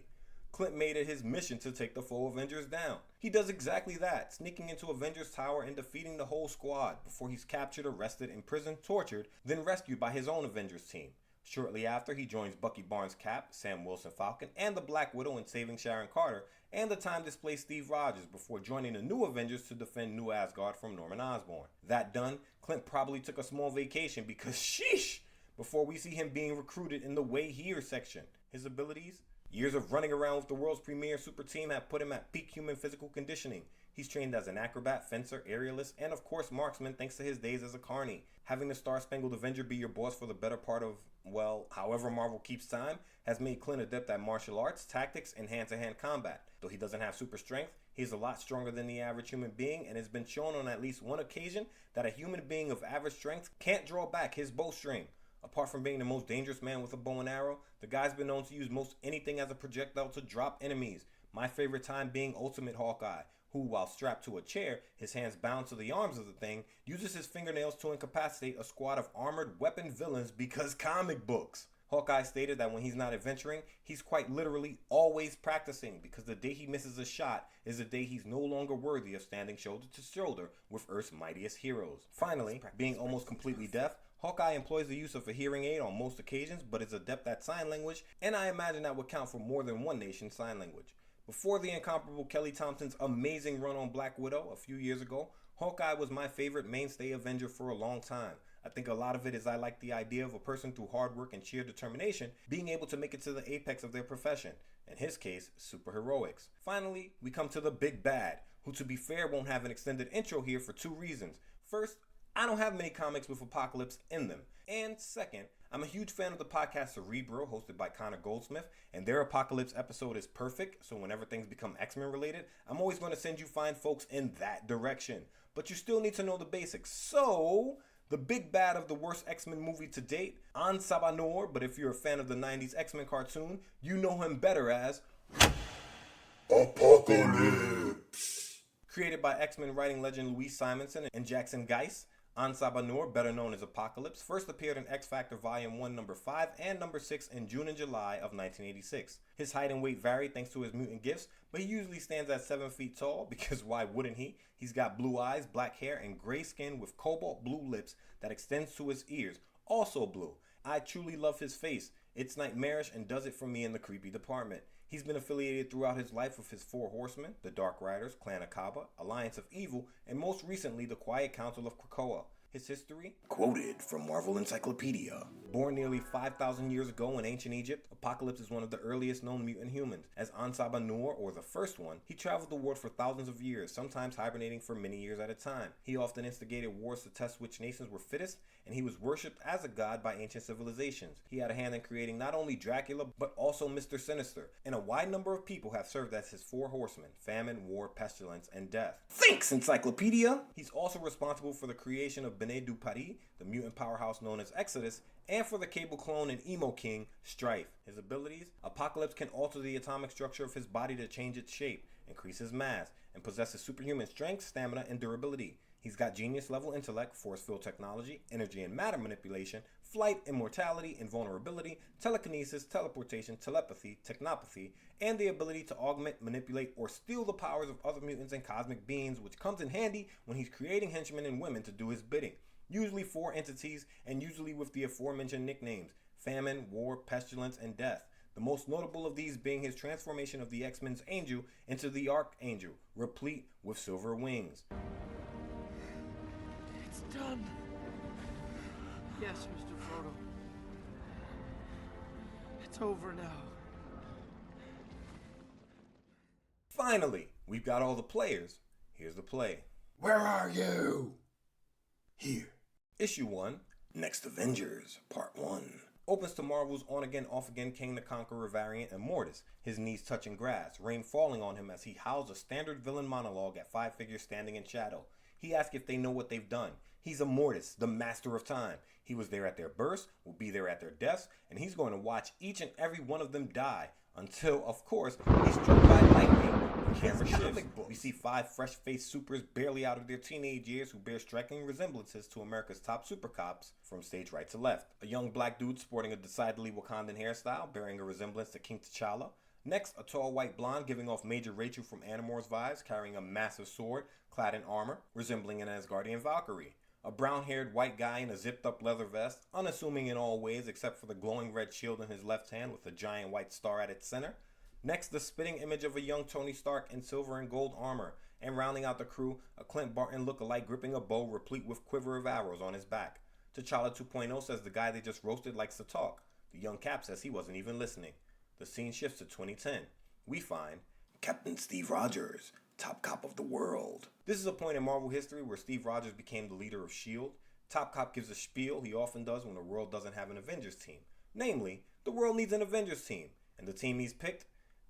[SPEAKER 1] Clint made it his mission to take the full Avengers down. He does exactly that, sneaking into Avengers Tower and defeating the whole squad before he's captured, arrested, imprisoned, tortured, then rescued by his own Avengers team. Shortly after, he joins Bucky Barnes Cap, Sam Wilson Falcon, and the Black Widow in saving Sharon Carter, and the time-displaced Steve Rogers before joining the new Avengers to defend New Asgard from Norman Osborn. That done, Clint probably took a small vacation because sheesh, before we see him being recruited in the Way Here section. His abilities? Years of running around with the world's premier super team have put him at peak human physical conditioning. He's trained as an acrobat, fencer, aerialist, and of course marksman thanks to his days as a carny. Having the Star-Spangled Avenger be your boss for the better part of, well, however Marvel keeps time, has made Clint adept at martial arts, tactics, and hand-to-hand combat. Though he doesn't have super strength, he's a lot stronger than the average human being, and has been shown on at least one occasion that a human being of average strength can't draw back his bowstring. Apart from being the most dangerous man with a bow and arrow, the guy's been known to use most anything as a projectile to drop enemies. My favorite time being Ultimate Hawkeye, who, while strapped to a chair, his hands bound to the arms of the thing, uses his fingernails to incapacitate a squad of armored weapon villains because comic books. Hawkeye stated that when he's not adventuring, he's quite literally always practicing because the day he misses a shot is the day he's no longer worthy of standing shoulder to shoulder with Earth's mightiest heroes. Finally, being almost completely deaf, Hawkeye employs the use of a hearing aid on most occasions, but is adept at sign language, and I imagine that would count for more than one nation's sign language. Before the incomparable Kelly Thompson's amazing run on Black Widow a few years ago, Hawkeye was my favorite mainstay Avenger for a long time. I think a lot of it is I like the idea of a person through hard work and sheer determination being able to make it to the apex of their profession, in his case, superheroics. Finally, we come to the big bad, who to be fair won't have an extended intro here for two reasons. First, I don't have many comics with Apocalypse in them. And second, I'm a huge fan of the podcast Cerebro, hosted by Connor Goldsmith, and their Apocalypse episode is perfect, so whenever things become X-Men related, I'm always going to send you fine folks in that direction. But you still need to know the basics. So, the big bad of the worst X-Men movie to date, An Sabanor, but if you're a fan of the 90s X-Men cartoon, you know him better as
[SPEAKER 2] Apocalypse.
[SPEAKER 1] Created by X-Men writing legend Louise Simonson and Jackson Geis, An Sabanor, better known as Apocalypse, first appeared in X Factor Volume 1, Number 5 and Number 6 in June and July of 1986. His height and weight vary thanks to his mutant gifts, but he usually stands at 7 feet tall because why wouldn't he? He's got blue eyes, black hair, and gray skin with cobalt blue lips that extends to his ears, also blue. I truly love his face. It's nightmarish and does it for me in the creepy department. He's been affiliated throughout his life with his four horsemen, the Dark Riders, Clan Akaba, Alliance of Evil, and most recently the Quiet Council of Krakoa. His history? Quoted from Marvel Encyclopedia. Born nearly 5,000 years ago in ancient Egypt, Apocalypse is one of the earliest known mutant humans. As An Sabanur, or the first one, he traveled the world for thousands of years, sometimes hibernating for many years at a time. He often instigated wars to test which nations were fittest, and he was worshipped as a god by ancient civilizations. He had a hand in creating not only Dracula, but also Mr. Sinister, and a wide number of people have served as his four horsemen: famine, war, pestilence, and death. Thanks, Encyclopedia! He's also responsible for the creation of Bene du Paris, the mutant powerhouse known as Exodus, and for the Cable Clone and Emo King, Strife. His abilities? Apocalypse can alter the atomic structure of his body to change its shape, increase his mass, and possesses superhuman strength, stamina, and durability. He's got genius-level intellect, force-field technology, energy and matter manipulation, flight, immortality, invulnerability, telekinesis, teleportation, telepathy, technopathy, and the ability to augment, manipulate, or steal the powers of other mutants and cosmic beings, which comes in handy when he's creating henchmen and women to do his bidding. Usually 4 entities, and usually with the aforementioned nicknames: famine, war, pestilence, and death. The most notable of these being his transformation of the X-Men's Angel into the Archangel, replete with silver wings.
[SPEAKER 3] It's done. Yes, Mr. Frodo. It's over now.
[SPEAKER 1] Finally, we've got all the players. Here's the play.
[SPEAKER 2] Where are you?
[SPEAKER 1] Here. Issue 1, Next Avengers, Part 1. Opens to Marvel's on-again, off-again King the Conqueror variant Immortus, his knees touching grass, rain falling on him as he howls a standard villain monologue at 5 figures standing in shadow. He asks if they know what they've done. He's Immortus, the master of time. He was there at their births, will be there at their deaths, and he's going to watch each and every one of them die. Until, of course, he's struck by lightning. The camera shifts. We see 5 fresh-faced supers barely out of their teenage years who bear striking resemblances to America's top super cops from stage right to left. A young black dude sporting a decidedly Wakandan hairstyle bearing a resemblance to King T'Challa. Next, a tall white blonde giving off Major Rachel from Animorphs vibes, carrying a massive sword, clad in armor, resembling an Asgardian Valkyrie. A brown-haired white guy in a zipped-up leather vest, unassuming in all ways except for the glowing red shield in his left hand with a giant white star at its center. Next, the spitting image of a young Tony Stark in silver and gold armor, and rounding out the crew, a Clint Barton look-alike gripping a bow replete with quiver of arrows on his back. T'Challa 2.0 says the guy they just roasted likes to talk. The young Cap says he wasn't even listening. The scene shifts to 2010. We find
[SPEAKER 2] Captain Steve Rogers, top cop of the world.
[SPEAKER 1] This is a point in Marvel history where Steve Rogers became the leader of S.H.I.E.L.D. Top Cop gives a spiel he often does when the world doesn't have an Avengers team. Namely, the world needs an Avengers team. And the team he's picked?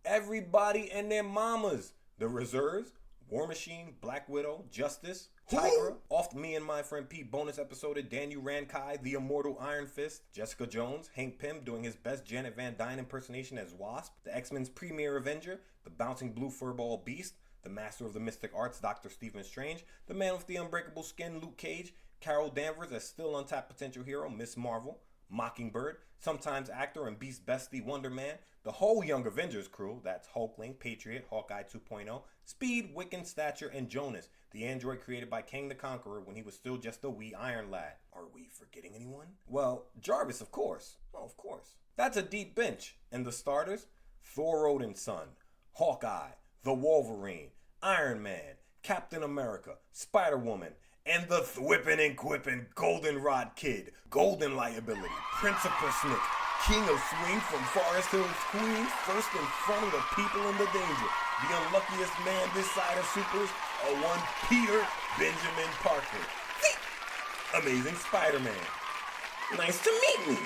[SPEAKER 1] Everybody and their mamas. The reserves, War Machine, Black Widow, Justice, Tigra, off Me and My Friend Pete bonus episode, Daniel Radcliffe, the immortal Iron Fist, Jessica Jones, Hank Pym doing his best Janet Van Dyne impersonation as Wasp, the X-Men's premier Avenger, the bouncing blue furball Beast, the master of the mystic arts Dr. Stephen Strange, the man with the unbreakable skin Luke Cage, Carol Danvers as still untapped potential hero Miss Marvel, Mockingbird, sometimes actor and Beast bestie Wonder Man, the whole Young Avengers crew, that's Hulkling, Patriot, Hawkeye 2.0, Speed, Wiccan, Stature, and Jonas, the android created by Kang the Conqueror when he was still just a wee iron lad. Are we forgetting anyone? Well, Jarvis, of course. Oh, of course. That's a deep bench. And the starters? Thor Odin's son, Hawkeye, the Wolverine, Iron Man, Captain America, Spider-Woman, and the whippin' and quippin' Goldenrod Kid, Golden Liability, Principal Snick, King of Swing from Forest Hills, Queens, first in front of the people in the danger. The unluckiest man this side of supers, a one Peter Benjamin Parker. Amazing Spider-Man.
[SPEAKER 2] Nice to meet me.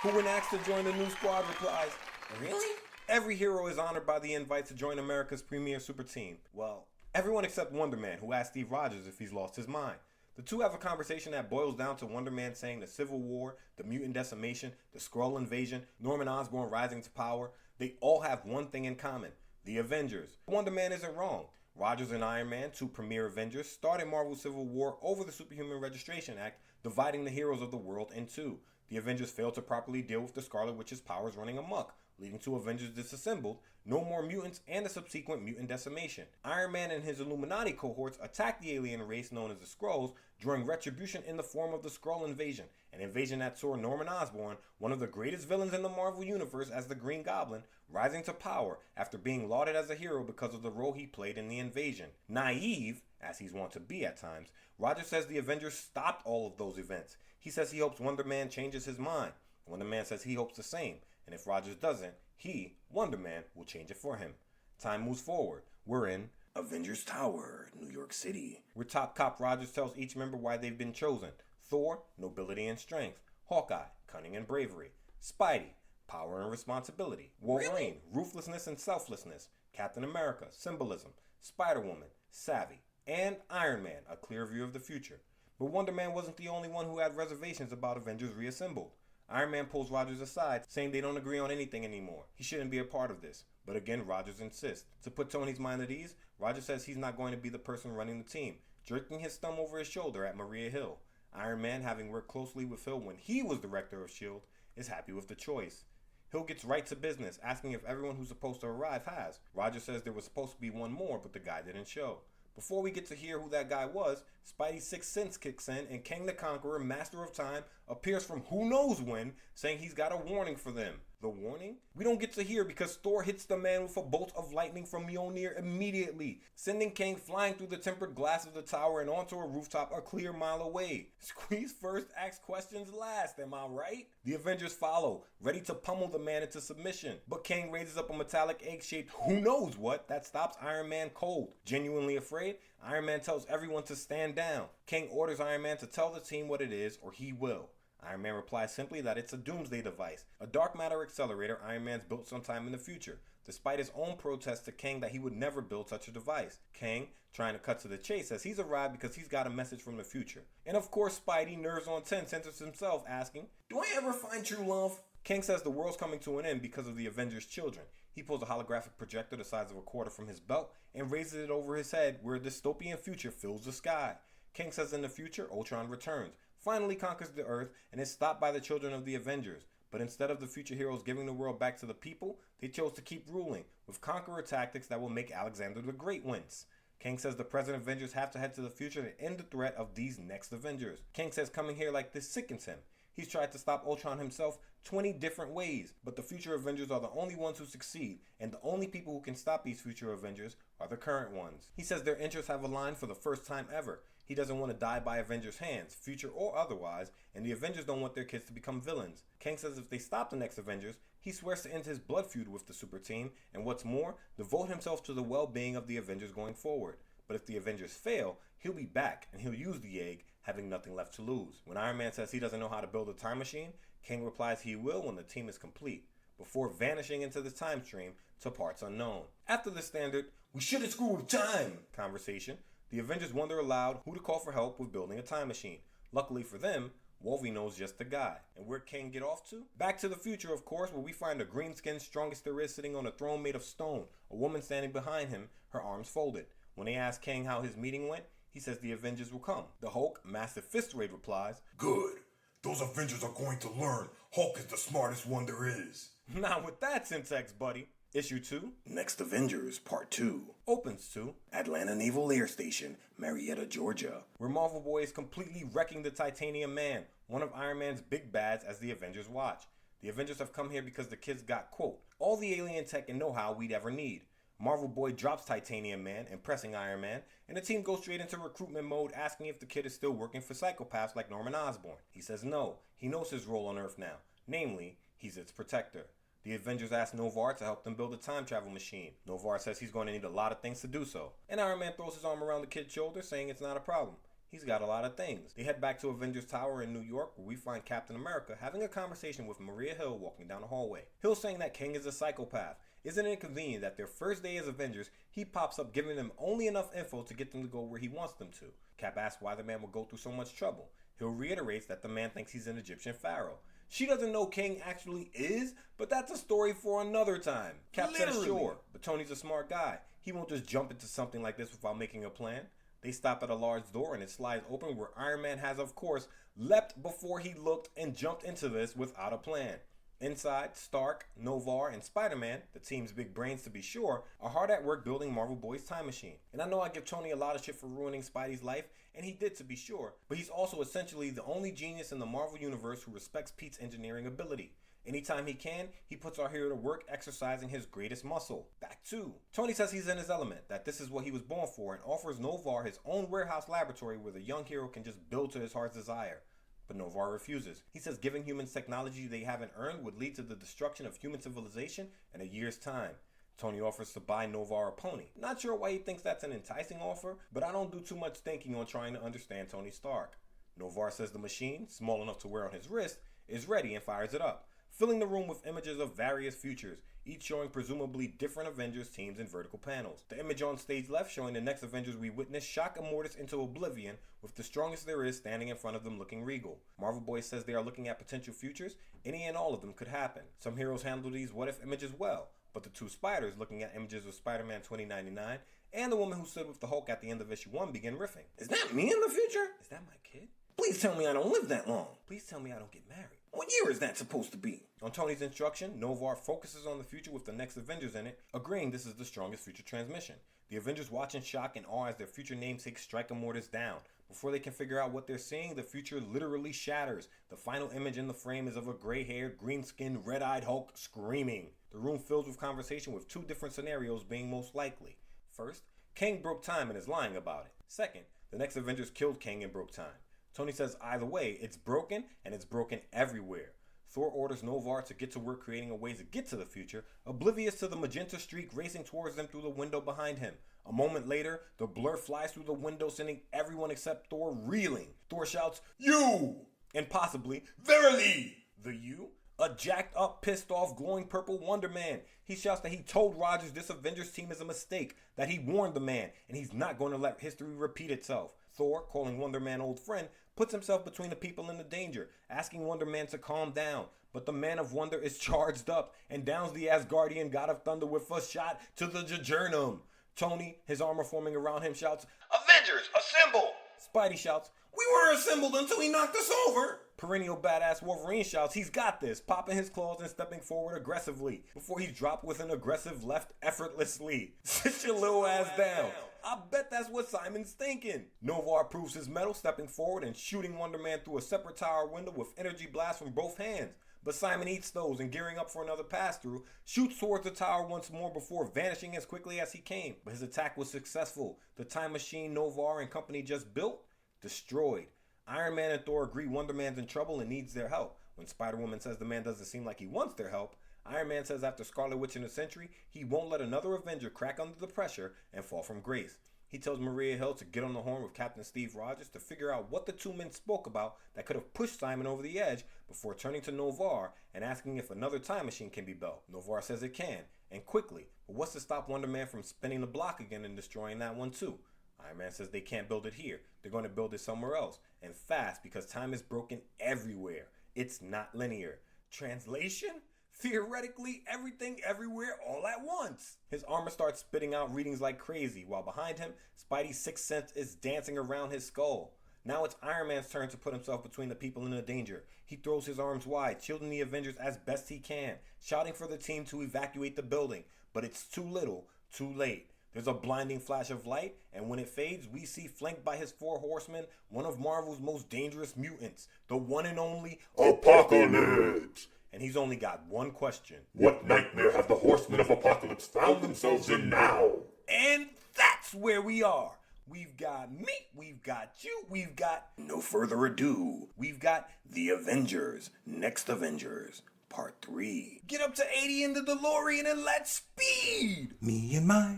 [SPEAKER 1] Who, when asked to join the new squad, replies,
[SPEAKER 2] Really?
[SPEAKER 1] every hero is honored by the invite to join America's premier super team. Well, everyone except Wonder Man, who asked Steve Rogers if he's lost his mind. The two have a conversation that boils down to Wonder Man saying the Civil War, the mutant decimation, the Skrull invasion, Norman Osborn rising to power, they all have one thing in common: the Avengers. Wonder Man isn't wrong. Rogers and Iron Man, two premier Avengers, started Marvel's Civil War over the Superhuman Registration Act, dividing the heroes of the world in two. The Avengers failed to properly deal with the Scarlet Witch's powers running amok, leading to Avengers Disassembled, no more mutants, and a subsequent mutant decimation. Iron Man and his Illuminati cohorts attacked the alien race known as the Skrulls, drawing retribution in the form of the Skrull invasion, an invasion that saw Norman Osborn, one of the greatest villains in the Marvel Universe as the Green Goblin, rising to power after being lauded as a hero because of the role he played in the invasion. Naive, as he's wont to be at times, Rogers says the Avengers stopped all of those events. He says he hopes Wonder Man changes his mind. Wonder Man says he hopes the same, and if Rogers doesn't, he, Wonder Man, will change it for him. Time moves forward. We're in
[SPEAKER 2] Avengers Tower, New York City.
[SPEAKER 1] where Top Cop Rogers tells each member why they've been chosen. Thor, nobility and strength. Hawkeye, cunning and bravery. Spidey, power and responsibility. Wolverine, ruthlessness and selflessness. Captain America, symbolism. Spider-Woman, savvy. And Iron Man, a clear view of the future. But Wonder Man wasn't the only one who had reservations about Avengers Reassembled. Iron Man pulls Rogers aside, saying they don't agree on anything anymore. He shouldn't be a part of this. But again, Rogers insists. To put Tony's mind at ease, Rogers says he's not going to be the person running the team, jerking his thumb over his shoulder at Maria Hill. Iron Man, having worked closely with Hill when he was director of S.H.I.E.L.D., is happy with the choice. Hill gets right to business, asking if everyone who's supposed to arrive has. Rogers says there was supposed to be one more, but the guy didn't show. Before we get to hear who that guy was, Spidey's sixth sense kicks in and Kang the Conqueror, Master of Time, appears from who knows when, saying he's got a warning for them. The warning? We don't get to hear because Thor hits the man with a bolt of lightning from Mjolnir immediately, sending Kang flying through the tempered glass of the tower and onto a rooftop a clear mile away. Squeeze first, ask questions last, am I right? The Avengers follow, ready to pummel the man into submission, but Kang raises up a metallic egg-shaped who knows what that stops Iron Man cold. Genuinely afraid, Iron Man tells everyone to stand down. Kang orders Iron Man to tell the team what it is or he will. Iron Man replies simply that it's a doomsday device, a dark matter accelerator Iron Man's built sometime in the future, despite his own protest to Kang that he would never build such a device. Kang, trying to cut to the chase, says he's arrived because he's got a message from the future. And of course Spidey, nerves on 10, centers himself, asking,
[SPEAKER 2] Do I ever find true love?
[SPEAKER 1] Kang says the world's coming to an end because of the Avengers' children. He pulls a holographic projector the size of a quarter from his belt and raises it over his head where a dystopian future fills the sky. Kang says in the future, Ultron returns, finally conquers the Earth, and is stopped by the children of the Avengers. But instead of the future heroes giving the world back to the people, they chose to keep ruling, with conqueror tactics that will make Alexander the Great wince. Kang says the present Avengers have to head to the future to end the threat of these next Avengers. Kang says coming here like this sickens him. He's tried to stop Ultron himself 20 different ways, but the future Avengers are the only ones who succeed, and the only people who can stop these future Avengers are the current ones. He says their interests have aligned for the first time ever. He doesn't want to die by Avengers' hands, future or otherwise, and the Avengers don't want their kids to become villains. Kang says if they stop the next Avengers, he swears to end his blood feud with the super team, and what's more, devote himself to the well-being of the Avengers going forward. But if the Avengers fail, he'll be back, and he'll use the egg, having nothing left to lose. When Iron Man says he doesn't know how to build a time machine, Kang replies he will when the team is complete, before vanishing into the time stream to parts unknown. After the standard, "we shouldn't screw with time" conversation, the Avengers wonder aloud who to call for help with building a time machine. Luckily for them, Wolverine knows just the guy. And where Kang get off to? Back to the future, of course, where we find a green-skinned strongest there is sitting on a throne made of stone, a woman standing behind him, her arms folded. When they ask Kang how his meeting went, he says the Avengers will come. The Hulk, Massive Fist Raid, replies,
[SPEAKER 2] Good. Those Avengers are going to learn Hulk is the smartest one there is.
[SPEAKER 1] "Not with that syntax, buddy." Issue 2,
[SPEAKER 2] Next Avengers, Part 2.
[SPEAKER 1] opens to
[SPEAKER 2] Atlanta Naval Air Station, Marietta, Georgia.
[SPEAKER 1] where Marvel Boy is completely wrecking the Titanium Man, one of Iron Man's big bads, as the Avengers watch. The Avengers have come here because the kids got, quote, all the alien tech and know-how we'd ever need. Marvel Boy drops Titanium Man, impressing Iron Man, and the team goes straight into recruitment mode, asking if the kid is still working for psychopaths like Norman Osborn. He says no, he knows his role on Earth now, namely, he's its protector. The Avengers ask Novar to help them build a time travel machine. Novar says he's going to need a lot of things to do so, and Iron Man throws his arm around the kid's shoulder, saying it's not a problem. He's got a lot of things. They head back to Avengers Tower in New York, where we find Captain America having a conversation with Maria Hill walking down the hallway. Hill saying that Kang is a psychopath. Isn't it convenient that their first day as Avengers, he pops up giving them only enough info to get them to go where he wants them to? Cap asks why the man would go through so much trouble. Hill reiterates that the man thinks he's an Egyptian pharaoh. She doesn't know Kang actually is, but that's a story for another time. Cap says sure, but Tony's a smart guy. He won't just jump into something like this without making a plan. They stop at a large door and it slides open, where Iron Man has, of course, leapt before he looked and jumped into this without a plan. Inside, Stark, Novar, and Spider-Man, the team's big brains to be sure, are hard at work building Marvel Boy's time machine. And I know I give Tony a lot of shit for ruining Spidey's life, and he did to be sure, but he's also essentially the only genius in the Marvel Universe who respects Pete's engineering ability. Anytime he can, he puts our hero to work exercising his greatest muscle. Back to Tony says he's in his element, that this is what he was born for, and offers Novar his own warehouse laboratory where the young hero can just build to his heart's desire. But Novar refuses. He says giving humans technology they haven't earned would lead to the destruction of human civilization in a year's time. Tony offers to buy Novar a pony. Not sure why he thinks that's an enticing offer, but I don't do too much thinking on trying to understand Tony Stark. Novar says the machine, small enough to wear on his wrist, is ready and fires it up, filling the room with images of various futures, each showing presumably different Avengers teams in vertical panels. The image on stage left showing the next Avengers we witness shock Immortus into oblivion, with the strongest there is standing in front of them looking regal. Marvel Boy says they are looking at potential futures, any and all of them could happen. Some heroes handle these what-if images well, but the two spiders looking at images of Spider-Man 2099 and the woman who stood with the Hulk at the end of issue 1 begin riffing.
[SPEAKER 2] Is that me in the future?
[SPEAKER 1] Is that my kid?
[SPEAKER 2] Please tell me I don't live that long.
[SPEAKER 1] Please tell me I don't get married.
[SPEAKER 2] What year is that supposed to be?
[SPEAKER 1] On Tony's instruction, Novar focuses on the future with the next Avengers in it, agreeing this is the strongest future transmission. The Avengers watch in shock and awe as their future namesakes strike Immortus down. Before they can figure out what they're seeing, the future literally shatters. The final image in the frame is of a gray-haired, green-skinned, red-eyed Hulk screaming. The room fills with conversation with two different scenarios being most likely. First, Kang broke time and is lying about it. Second, the next Avengers killed Kang and broke time. Tony says either way, it's broken, and it's broken everywhere. Thor orders Novar to get to work creating a way to get to the future, oblivious to the magenta streak racing towards them through the window behind him. A moment later, the blur flies through the window, sending everyone except Thor reeling. Thor shouts, "You!" And possibly, "Verily!" The "you?" A jacked up, pissed off, glowing purple Wonder Man. He shouts that he told Rogers this Avengers team is a mistake, that he warned the man, and he's not going to let history repeat itself. Thor, calling Wonder Man old friend, puts himself between the people and the danger, asking Wonder Man to calm down. But the Man of Wonder is charged up and downs the Asgardian God of Thunder with a shot to the jejernum. Tony, his armor forming around him, shouts, "Avengers, assemble!" Spidey shouts, "We were assembled until he knocked us over!" Perennial badass Wolverine shouts, "He's got this," popping his claws and stepping forward aggressively before he's dropped with an aggressive left effortlessly. Sit your little ass down. I bet that's what Simon's thinking. Novar proves his mettle, stepping forward and shooting Wonder Man through a separate tower window with energy blasts from both hands. But Simon eats those and, gearing up for another pass-through, shoots towards the tower once more before vanishing as quickly as he came. But his attack was successful. The time machine Novar and company just built? Destroyed. Iron Man and Thor agree Wonder Man's in trouble and needs their help. When Spider-Woman says the man doesn't seem like he wants their help, Iron Man says after Scarlet Witch in a century, he won't let another Avenger crack under the pressure and fall from grace. He tells Maria Hill to get on the horn with Captain Steve Rogers to figure out what the two men spoke about that could have pushed Simon over the edge before turning to Novar and asking if another time machine can be built. Novar says it can, and quickly, but what's to stop Wonder Man from spinning the block again and destroying that one too? Iron Man says they can't build it here. They're going to build it somewhere else, and fast, because time is broken everywhere. It's not linear. Translation? Theoretically, everything everywhere all at once. His armor starts spitting out readings like crazy, while behind him, Spidey's sixth sense is dancing around his skull. Now it's Iron Man's turn to put himself between the people in the danger. He throws his arms wide, shielding the Avengers as best he can, shouting for the team to evacuate the building. But it's too little, too late. There's a blinding flash of light, and when it fades, we see, flanked by his four horsemen, one of Marvel's most dangerous mutants, the one and only
[SPEAKER 2] Apocalypse!
[SPEAKER 1] And he's only got one question.
[SPEAKER 2] What nightmare have the horsemen of Apocalypse found themselves in now?
[SPEAKER 1] And that's where we are. We've got me, we've got you, we've got, no further ado, we've got The Avengers, Next Avengers, Part 3. Get up to 80 in the DeLorean and let's speed!
[SPEAKER 4] Me and my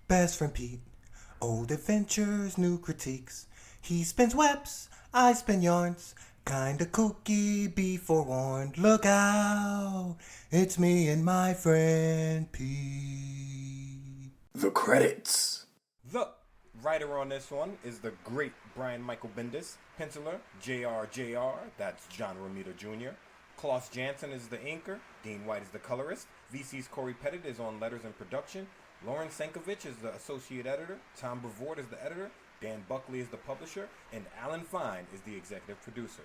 [SPEAKER 4] best friend Pete, old adventures, new critiques. He spins webs, I spin yarns. Kinda kooky, be forewarned. Look out, it's me and my friend Pete.
[SPEAKER 1] The credits. The writer on this one is the great Brian Michael Bendis. Penciler, J.R., that's John Romita Jr. Klaus Janson is the inker. Dean White is the colorist. VC's Corey Pettit is on letters and production. Lauren Sankovic is the associate editor. Tom Brevoort is the editor. Dan Buckley is the publisher. And Alan Fine is the executive producer.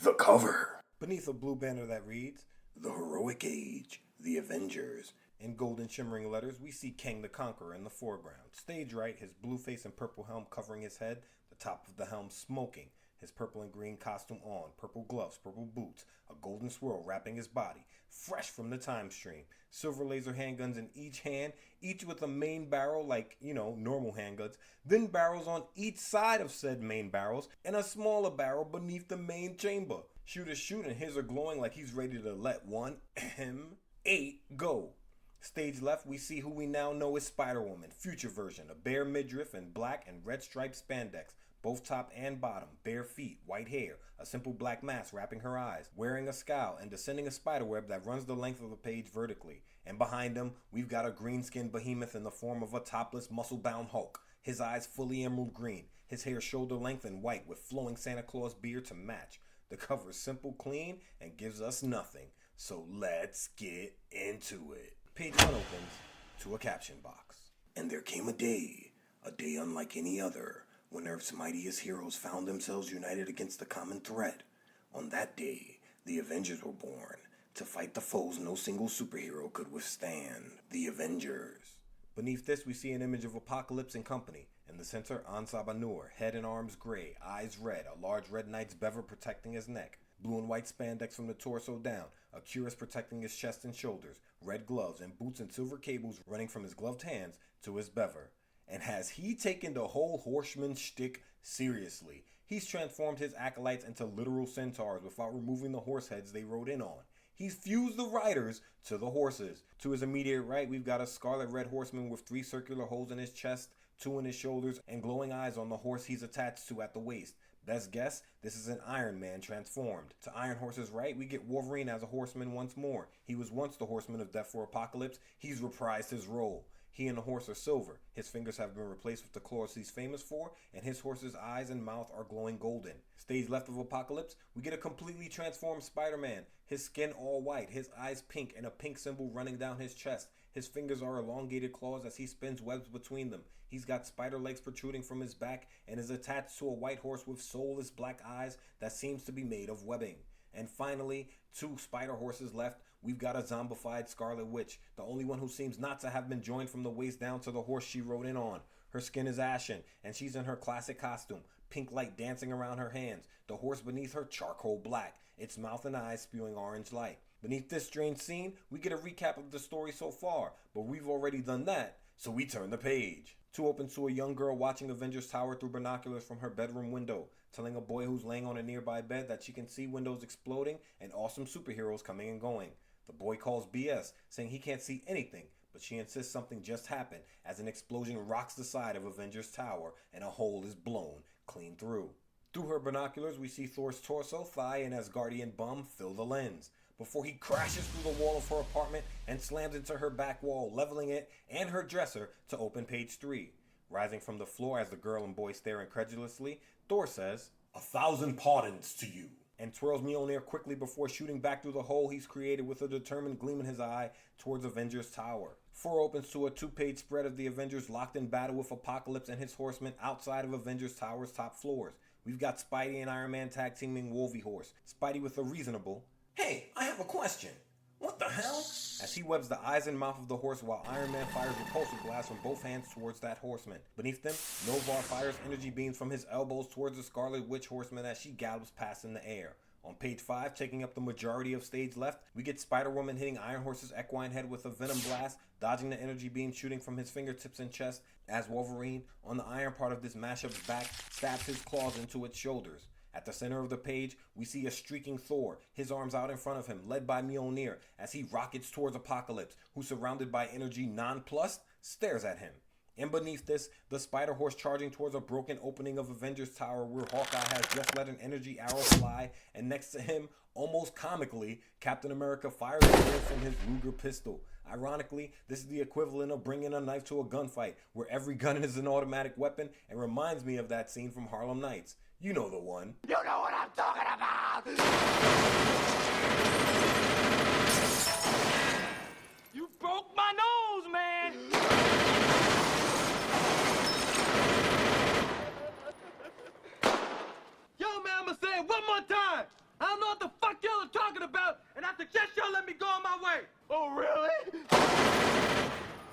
[SPEAKER 1] The cover. Beneath a blue banner that reads, "The Heroic Age, The Avengers." In golden shimmering letters, we see Kang the Conqueror in the foreground. Stage right, his blue face and purple helm covering his head, the top of the helm smoking, his purple and green costume on, purple gloves, purple boots, a golden swirl wrapping his body, fresh from the time stream, silver laser handguns in each hand, each with a main barrel like, normal handguns, then barrels on each side of said main barrels, and a smaller barrel beneath the main chamber. Shooters shoot and his are glowing like he's ready to let 8 go. Stage left, we see who we now know as Spider-Woman, future version, a bare midriff in black and red striped spandex, both top and bottom, bare feet, white hair, a simple black mask wrapping her eyes, wearing a scowl and descending a spiderweb that runs the length of the page vertically. And behind him, we've got a green-skinned behemoth in the form of a topless, muscle-bound Hulk, his eyes fully emerald green, his hair shoulder length and white with flowing Santa Claus beard to match. The cover's simple, clean, and gives us nothing. So let's get into it. Page 1 opens to a caption box. And there came a day unlike any other, when Earth's mightiest heroes found themselves united against a common threat. On that day, the Avengers were born, to fight the foes no single superhero could withstand. The Avengers. Beneath this, we see an image of Apocalypse and company. In the center, Ansab Anur, head and arms gray, eyes red, a large red knight's bever protecting his neck, blue and white spandex from the torso down, a cuirass protecting his chest and shoulders, red gloves, and boots and silver cables running from his gloved hands to his bever. And has he taken the whole horseman shtick seriously? He's transformed his acolytes into literal centaurs without removing the horse heads they rode in on. He's fused the riders to the horses. To his immediate right, we've got a scarlet red horseman with 3 circular holes in his chest, 2 in his shoulders, and glowing eyes on the horse he's attached to at the waist. Best guess, this is an Iron Man transformed. To Iron Horse's right, we get Wolverine as a horseman once more. He was once the Horseman of Death for Apocalypse. He's reprised his role. He and the horse are silver. His fingers have been replaced with the claws he's famous for, and his horse's eyes and mouth are glowing golden. Stage left of Apocalypse, we get a completely transformed Spider-Man. His skin all white, his eyes pink, and a pink symbol running down his chest. His fingers are elongated claws as he spins webs between them. He's got spider legs protruding from his back and is attached to a white horse with soulless black eyes that seems to be made of webbing. And finally, 2 spider horses left. We've got a zombified Scarlet Witch, the only one who seems not to have been joined from the waist down to the horse she rode in on. Her skin is ashen, and she's in her classic costume, pink light dancing around her hands, the horse beneath her charcoal black, its mouth and eyes spewing orange light. Beneath this strange scene, we get a recap of the story so far, but we've already done that, so we turn the page. 2 opens to a young girl watching Avengers Tower through binoculars from her bedroom window, telling a boy who's laying on a nearby bed that she can see windows exploding and awesome superheroes coming and going. The boy calls BS, saying he can't see anything, but she insists something just happened as an explosion rocks the side of Avengers Tower and a hole is blown clean through. Through her binoculars, we see Thor's torso, thigh, and Asgardian bum fill the lens, before he crashes through the wall of her apartment and slams into her back wall, leveling it and her dresser to open page 3. Rising from the floor as the girl and boy stare incredulously, Thor says, "1,000 pardons to you," and twirls Mjolnir quickly before shooting back through the hole he's created with a determined gleam in his eye towards Avengers Tower. 4 opens to a 2-page spread of the Avengers locked in battle with Apocalypse and his horsemen outside of Avengers Tower's top floors. We've got Spidey and Iron Man tag teaming Wolvie Horse. Spidey with a reasonable, "Hey, I have a question. What the hell?" as he webs the eyes and mouth of the horse while Iron Man fires repulsive blasts from both hands towards that horseman. Beneath them, Novar fires energy beams from his elbows towards the Scarlet Witch horseman as she gallops past in the air. On page 5, taking up the majority of stage left, we get Spider-Woman hitting Iron Horse's equine head with a venom blast, dodging the energy beam shooting from his fingertips and chest, as Wolverine, on the iron part of this mashup's back, stabs his claws into its shoulders. At the center of the page, we see a streaking Thor, his arms out in front of him, led by Mjolnir, as he rockets towards Apocalypse, who, surrounded by energy nonplussed, stares at him. And beneath this, the Spider Horse charging towards a broken opening of Avengers Tower where Hawkeye has just let an energy arrow fly, and next to him, almost comically, Captain America fires a bullet from his Ruger pistol. Ironically, this is the equivalent of bringing a knife to a gunfight, where every gun is an automatic weapon, and reminds me of that scene from Harlem Nights. You know the one.
[SPEAKER 5] You know what I'm talking about!
[SPEAKER 3] You broke my nose, man! Yo, man, I'ma say it one more time! I don't know what the fuck y'all are talking about, and I suggest y'all let me go on my way!
[SPEAKER 5] Oh, really?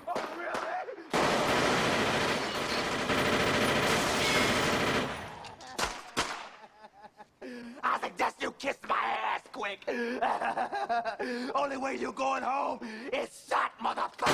[SPEAKER 5] Oh, really? I suggest you kiss my ass quick. Only way you going home is shot, motherfucker.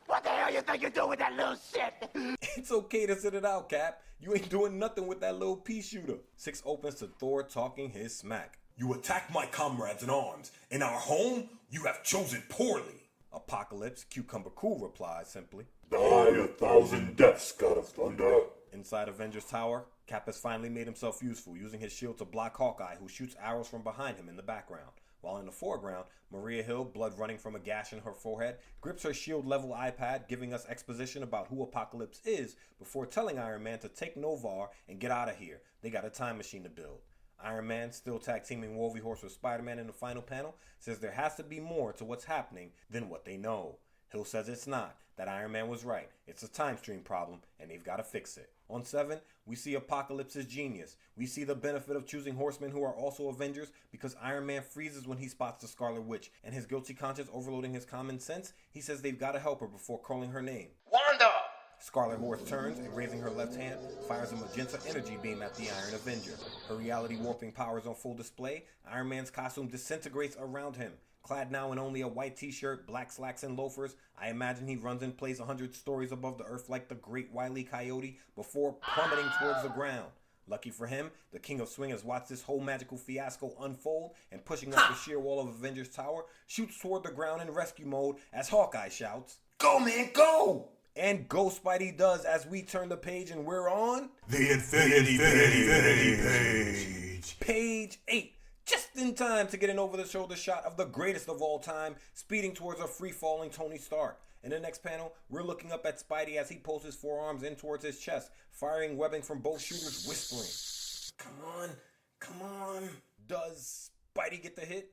[SPEAKER 5] What the hell you think you're doing with that little shit?
[SPEAKER 1] It's okay to sit it out, Cap. You ain't doing nothing with that little pea shooter. 6 opens to Thor talking his smack.
[SPEAKER 2] You attack my comrades in arms. In our home, you have chosen poorly.
[SPEAKER 1] Apocalypse, Cucumber Cool replies simply.
[SPEAKER 2] Die 1,000 deaths, God of Thunder.
[SPEAKER 1] Inside Avengers Tower, Cap has finally made himself useful, using his shield to block Hawkeye, who shoots arrows from behind him in the background. While in the foreground, Maria Hill, blood running from a gash in her forehead, grips her shield-level iPad, giving us exposition about who Apocalypse is before telling Iron Man to take Novar and get out of here. They got a time machine to build. Iron Man, still tag-teaming Wolvie Horse with Spider-Man in the final panel, says there has to be more to what's happening than what they know. Hill says it's not, that Iron Man was right. It's a time stream problem, and they've got to fix it. On 7, we see Apocalypse's genius. We see the benefit of choosing horsemen who are also Avengers because Iron Man freezes when he spots the Scarlet Witch, and his guilty conscience overloading his common sense, he says they've got to help her before calling her name.
[SPEAKER 5] Wanda!
[SPEAKER 1] Scarlet Horse turns and, raising her left hand, fires a magenta energy beam at the Iron Avenger. Her reality warping powers on full display, Iron Man's costume disintegrates around him. Clad now in only a white t-shirt, black slacks, and loafers, I imagine he runs in place 100 stories above the earth like the great Wile E. Coyote before plummeting towards the ground. Lucky for him, the King of Swing has watched this whole magical fiasco unfold and, pushing up the sheer wall of Avengers Tower, shoots toward the ground in rescue mode as Hawkeye shouts,
[SPEAKER 2] Go, man, go!
[SPEAKER 1] And go Spidey does as we turn the page and we're on
[SPEAKER 2] The Infinity page.
[SPEAKER 1] Page 8. just in time to get an over-the-shoulder shot of the greatest of all time, speeding towards a free-falling Tony Stark. In the next panel, we're looking up at Spidey as he pulls his forearms in towards his chest, firing webbing from both shooters, whispering, Come on. Does Spidey get the hit?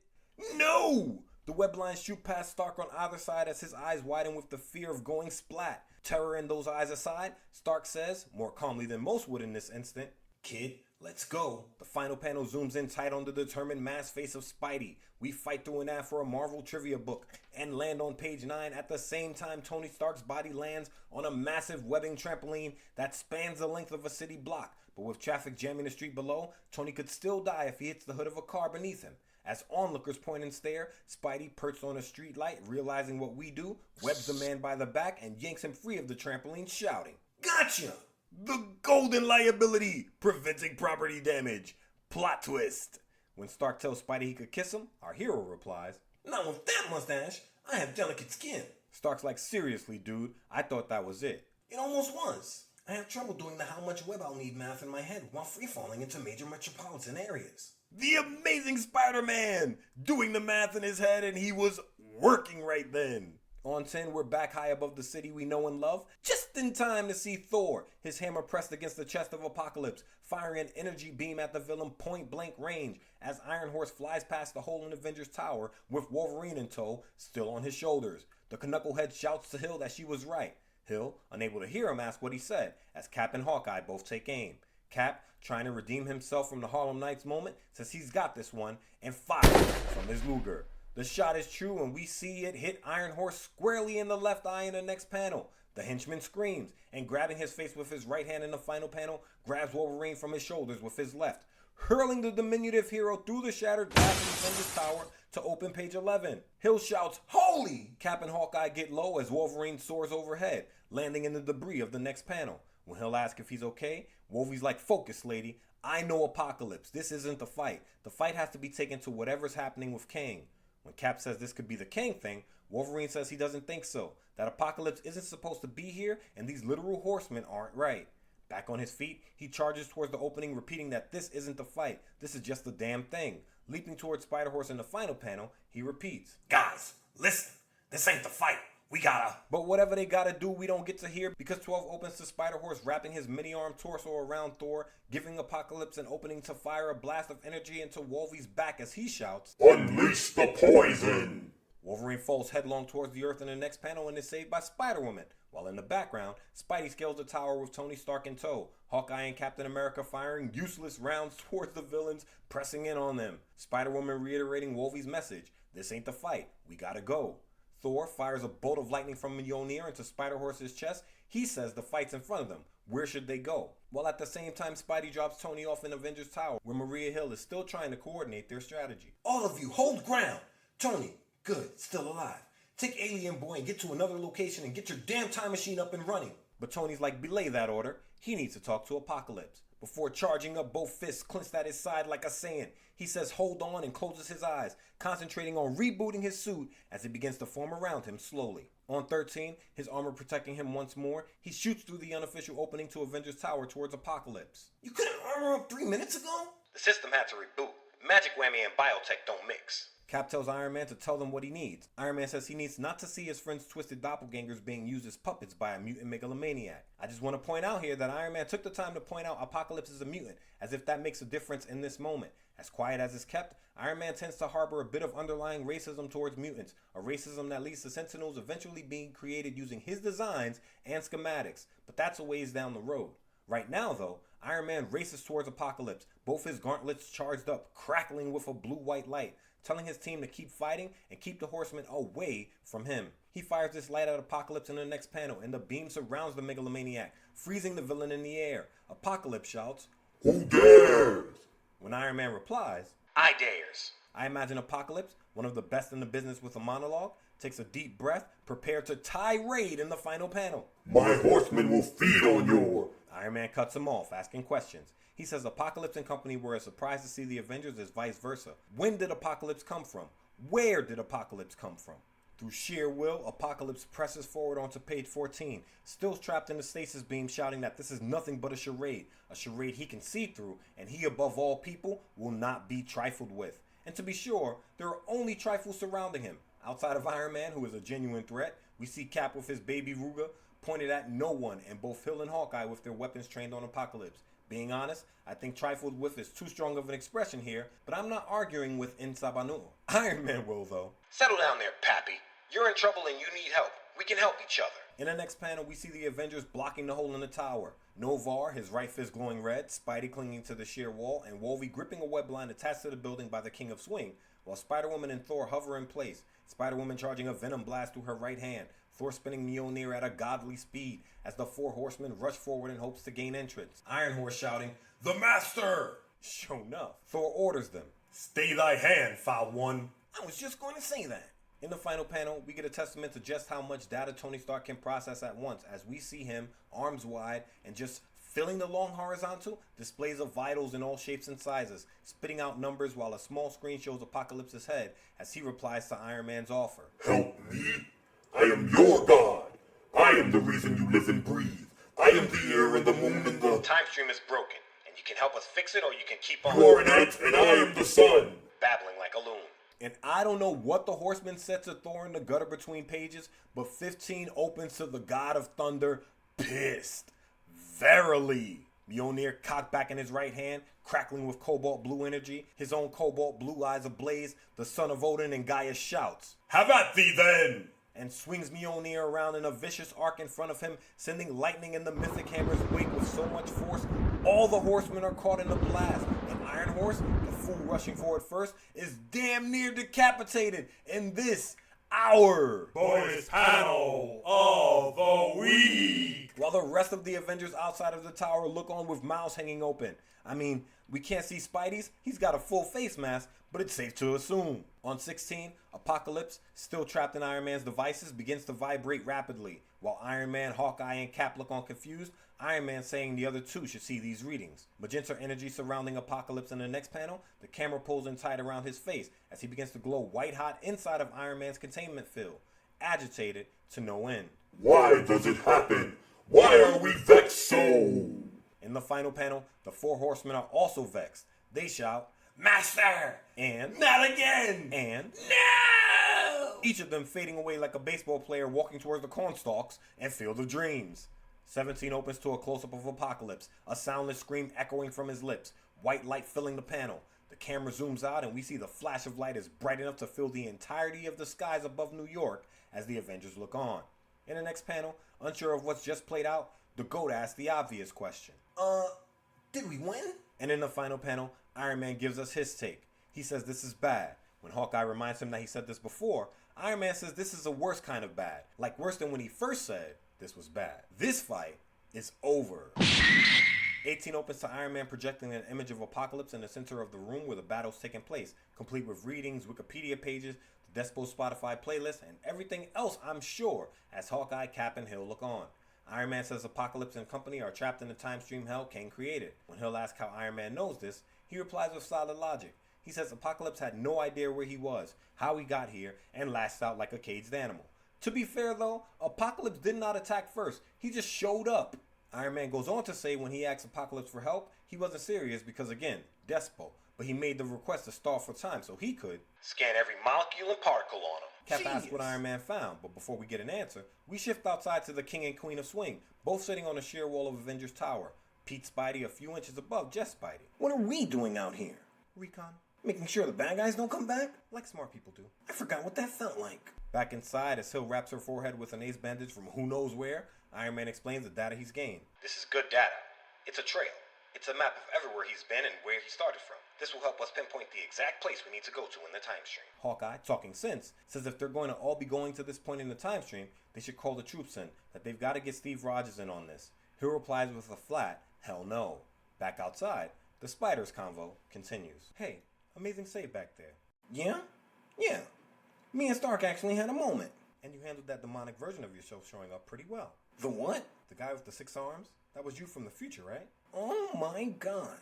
[SPEAKER 1] No! The web lines shoot past Stark on either side as his eyes widen with the fear of going splat. Terror in those eyes aside, Stark says, more calmly than most would in this instant, Kid, let's go. The final panel zooms in tight on the determined masked face of Spidey. We fight through an ad for a Marvel trivia book and land on page 9 at the same time Tony Stark's body lands on a massive webbing trampoline that spans the length of a city block. But with traffic jamming the street below, Tony could still die if he hits the hood of a car beneath him. As onlookers point and stare, Spidey perched on a street light, realizing what we do, webs the man by the back and yanks him free of the trampoline, shouting, Gotcha! The golden liability, preventing property damage. Plot twist. When Stark tells Spidey he could kiss him, our hero replies, Not with that mustache. I have delicate skin. Stark's like, seriously, dude, I thought that was it. It almost was. I have trouble doing the how much web I'll need math in my head while free-falling into major metropolitan areas. The amazing Spider-Man! Doing the math in his head, and he was working right then. On 10, we're back high above the city we know and love, just in time to see Thor, his hammer pressed against the chest of Apocalypse, firing an energy beam at the villain point-blank range as Iron Horse flies past the hole in Avengers Tower with Wolverine in tow, still on his shoulders. The Knucklehead shouts to Hill that she was right. Hill, unable to hear him, asks what he said, as Cap and Hawkeye both take aim. Cap, trying to redeem himself from the Harlem Nights moment, says he's got this one, and fires from his Luger. The shot is true, and we see it hit Iron Horse squarely in the left eye in the next panel. The henchman screams, and grabbing his face with his right hand in the final panel, grabs Wolverine from his shoulders with his left, hurling the diminutive hero through the shattered glass of Avengers Tower to open page 11. Hill shouts, Holy! Cap and Hawkeye get low as Wolverine soars overhead, landing in the debris of the next panel. When Hill asks if he's okay, Wolvie's like, Focus, lady. I know Apocalypse. This isn't the fight. The fight has to be taken to whatever's happening with Kang. When Cap says this could be the Kang thing, Wolverine says he doesn't think so. That Apocalypse isn't supposed to be here, and these literal horsemen aren't right. Back on his feet, he charges towards the opening, repeating that this isn't the fight. This is just the damn thing. Leaping towards Spider-Horse in the final panel, he repeats, Guys, listen. This ain't the fight. We gotta. But whatever they gotta do, we don't get to hear because 12 opens to Spider-Horse wrapping his mini-arm torso around Thor, giving Apocalypse an opening to fire a blast of energy into Wolvie's back as he shouts,
[SPEAKER 2] Unleash the poison!
[SPEAKER 1] Wolverine falls headlong towards the earth in the next panel and is saved by Spider-Woman, while in the background, Spidey scales the tower with Tony Stark in tow, Hawkeye and Captain America firing useless rounds towards the villains, pressing in on them. Spider-Woman reiterating Wolvie's message, this ain't the fight, we gotta go. Thor fires a bolt of lightning from Mjolnir into Spider-Horse's chest. He says the fight's in front of them. Where should they go? While at the same time, Spidey drops Tony off in Avengers Tower, where Maria Hill is still trying to coordinate their strategy. All of you, hold ground! Tony, good, still alive. Take Alien Boy and get to another location and get your damn time machine up and running. But Tony's like, belay that order. He needs to talk to Apocalypse. Before charging up, both fists clenched at his side like a Saiyan. He says hold on and closes his eyes, concentrating on rebooting his suit as it begins to form around him slowly. On 13, his armor protecting him once more, he shoots through the unofficial opening to Avengers Tower towards Apocalypse. You couldn't armor up 3 minutes ago? The system had to reboot. Magic Whammy and biotech don't mix. Cap tells Iron Man to tell them what he needs. Iron Man says he needs not to see his friend's twisted doppelgangers being used as puppets by a mutant megalomaniac. I just want to point out here that Iron Man took the time to point out Apocalypse is a mutant, as if that makes a difference in this moment. As quiet as is kept, Iron Man tends to harbor a bit of underlying racism towards mutants, a racism that leads to Sentinels eventually being created using his designs and schematics, but that's a ways down the road. Right now, though, Iron Man races towards Apocalypse, both his gauntlets charged up, crackling with a blue-white light, telling his team to keep fighting and keep the Horsemen away from him. He fires this light at Apocalypse in the next panel, and the beam surrounds the megalomaniac, freezing the villain in the air. Apocalypse shouts,
[SPEAKER 2] Who dares?
[SPEAKER 1] When Iron Man replies, I dares. I imagine Apocalypse, one of the best in the business with a monologue, takes a deep breath, prepared to tirade in the final panel.
[SPEAKER 2] My horsemen will feed on your...
[SPEAKER 1] Iron Man cuts him off, asking questions. He says Apocalypse and company were as surprised to see the Avengers as vice versa. When did Apocalypse come from? Where did Apocalypse come from? Through sheer will, Apocalypse presses forward onto page 14, still trapped in the stasis beam, shouting that this is nothing but a charade he can see through, and he above all people will not be trifled with. And to be sure, there are only trifles surrounding him. Outside of Iron Man, who is a genuine threat, we see Cap with his baby Ruger pointed at no one, and both Hill and Hawkeye with their weapons trained on Apocalypse. Being honest, I think trifled with is too strong of an expression here, but I'm not arguing with Insabanu. Iron Man will, though.
[SPEAKER 6] Settle down there, Pappy. You're in trouble and you need help. We can help each other.
[SPEAKER 1] In the next panel, we see the Avengers blocking the hole in the tower. Novar, his right fist glowing red, Spidey clinging to the sheer wall, and Wolvie gripping a web line attached to the building by the King of Swing, while Spider-Woman and Thor hover in place. Spider-Woman charging a venom blast through her right hand, Thor spinning Mjolnir at a godly speed as the four horsemen rush forward in hopes to gain entrance. Iron Horse shouting,
[SPEAKER 2] The Master!
[SPEAKER 1] Sure enough, Thor orders them.
[SPEAKER 2] Stay thy hand, foul one.
[SPEAKER 1] I was just going to say that. In the final panel, we get a testament to just how much data Tony Stark can process at once as we see him, arms wide, and just filling the long horizontal, displays of vitals in all shapes and sizes, spitting out numbers while a small screen shows Apocalypse's head as he replies to Iron Man's offer.
[SPEAKER 2] Help me? I am your god. I am the reason you live and breathe. I am the air and the moon and the...
[SPEAKER 6] Time stream is broken, and you can help us fix it or you can keep on...
[SPEAKER 2] You are an ant and I am the sun.
[SPEAKER 6] Babbling like a loon.
[SPEAKER 1] And I don't know what the Horseman said to Thor in the gutter between pages, but 15 opens to the God of Thunder, pissed. Verily. Mjolnir cocked back in his right hand, crackling with cobalt blue energy, his own cobalt blue eyes ablaze, the son of Odin and Gaia shouts,
[SPEAKER 2] Have at thee then!
[SPEAKER 1] And swings Mjolnir around in a vicious arc in front of him, sending lightning in the Mythic Hammer's wake with so much force, all the horsemen are caught in the blast, and Iron Horse, the fool rushing forward first, is damn near decapitated in this, our
[SPEAKER 2] Bonus panel of the week!
[SPEAKER 1] While the rest of the Avengers outside of the tower look on with mouths hanging open. I mean, we can't see Spidey's, he's got a full face mask, but it's safe to assume. On 16, Apocalypse, still trapped in Iron Man's devices, begins to vibrate rapidly. While Iron Man, Hawkeye, and Cap look on confused, Iron Man saying the other two should see these readings. Magenta energy surrounding Apocalypse in the next panel, the camera pulls in tight around his face as he begins to glow white hot inside of Iron Man's containment field, agitated to no end.
[SPEAKER 2] Why does it happen? Why are we vexed so?
[SPEAKER 1] In the final panel, the four horsemen are also vexed. They shout, Master! And not again! And no! Each of them fading away like a baseball player walking towards the cornstalks and Field of Dreams. 17 opens to a close-up of Apocalypse, a soundless scream echoing from his lips, white light filling the panel. The camera zooms out and we see the flash of light is bright enough to fill the entirety of the skies above New York as the Avengers look on. In the next panel, unsure of what's just played out, the GOAT asks the obvious question. Did we win? And in the final panel, Iron Man gives us his take. He says this is bad. When Hawkeye reminds him that he said this before, Iron Man says this is the worst kind of bad. Like worse than when he first said this was bad. This fight is over. 18 opens to Iron Man projecting an image of Apocalypse in the center of the room where the battle's taking place, complete with readings, Wikipedia pages, the Despo Spotify playlist, and everything else, I'm sure, as Hawkeye, Cap, and Hill look on. Iron Man says Apocalypse and company are trapped in the time stream hell Kane created. When Hill asks how Iron Man knows this, he replies with solid logic. He says Apocalypse had no idea where he was, how he got here, and lashed out like a caged animal. To be fair though, Apocalypse did not attack first, he just showed up. Iron Man goes on to say when he asked Apocalypse for help, he wasn't serious because again, Despo, but he made the request to stall for time so he could
[SPEAKER 6] scan every molecule and particle on him.
[SPEAKER 1] Cap asks what Iron Man found, but before we get an answer, we shift outside to the King and Queen of Swing, both sitting on the sheer wall of Avengers Tower. Pete Spidey a few inches above just Spidey. What are we doing out here? Recon. Making sure the bad guys don't come back? Like smart people do. I forgot what that felt like. Back inside, as Hill wraps her forehead with an ace bandage from who knows where, Iron Man explains the data he's gained.
[SPEAKER 6] This is good data. It's a trail. It's a map of everywhere he's been and where he started from. This will help us pinpoint the exact place we need to go to in the time stream.
[SPEAKER 1] Hawkeye, talking sense, says if they're going to all be going to this point in the time stream, they should call the troops in, that they've got to get Steve Rogers in on this. Hill replies with a flat, hell no. Back outside, the Spiders convo continues. Hey, amazing save back there. Yeah? Yeah. Me and Stark actually had a moment. And you handled that demonic version of yourself showing up pretty well. The what? The guy with the 6 arms? That was you from the future, right? Oh my god.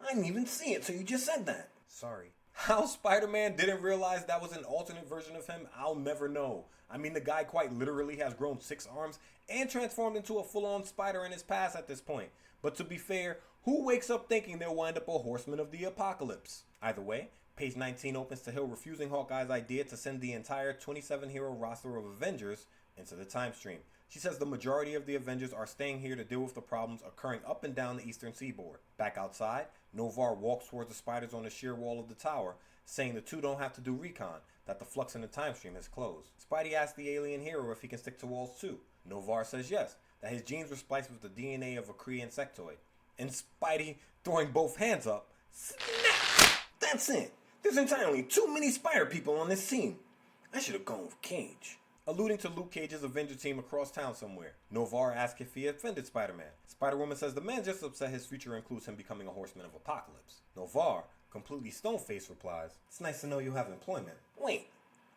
[SPEAKER 1] I didn't even see it, so you just said that. Sorry. How Spider-Man didn't realize that was an alternate version of him, I'll never know. I mean, the guy quite literally has grown 6 arms and transformed into a full-on spider in his past at this point. But to be fair, who wakes up thinking they'll wind up a horseman of the apocalypse? Either way, page 19 opens to Hill refusing Hawkeye's idea to send the entire 27-hero roster of Avengers into the time stream. She says the majority of the Avengers are staying here to deal with the problems occurring up and down the eastern seaboard. Back outside, Novar walks towards the spiders on the sheer wall of the tower, saying the two don't have to do recon, that the flux in the time stream has closed. Spidey asks the alien hero if he can stick to walls too. Novar says yes, that his genes were spliced with the DNA of a Kree insectoid. And Spidey, throwing both hands up, snap! That's it! There's entirely too many spider people on this team. I should have gone with Cage. Alluding to Luke Cage's Avenger team across town somewhere. Novar asks if he offended Spider-Man. Spider-Woman says the man just upset his future includes him becoming a horseman of apocalypse. Novar, completely stone-faced, replies, "It's nice to know you have employment." Wait,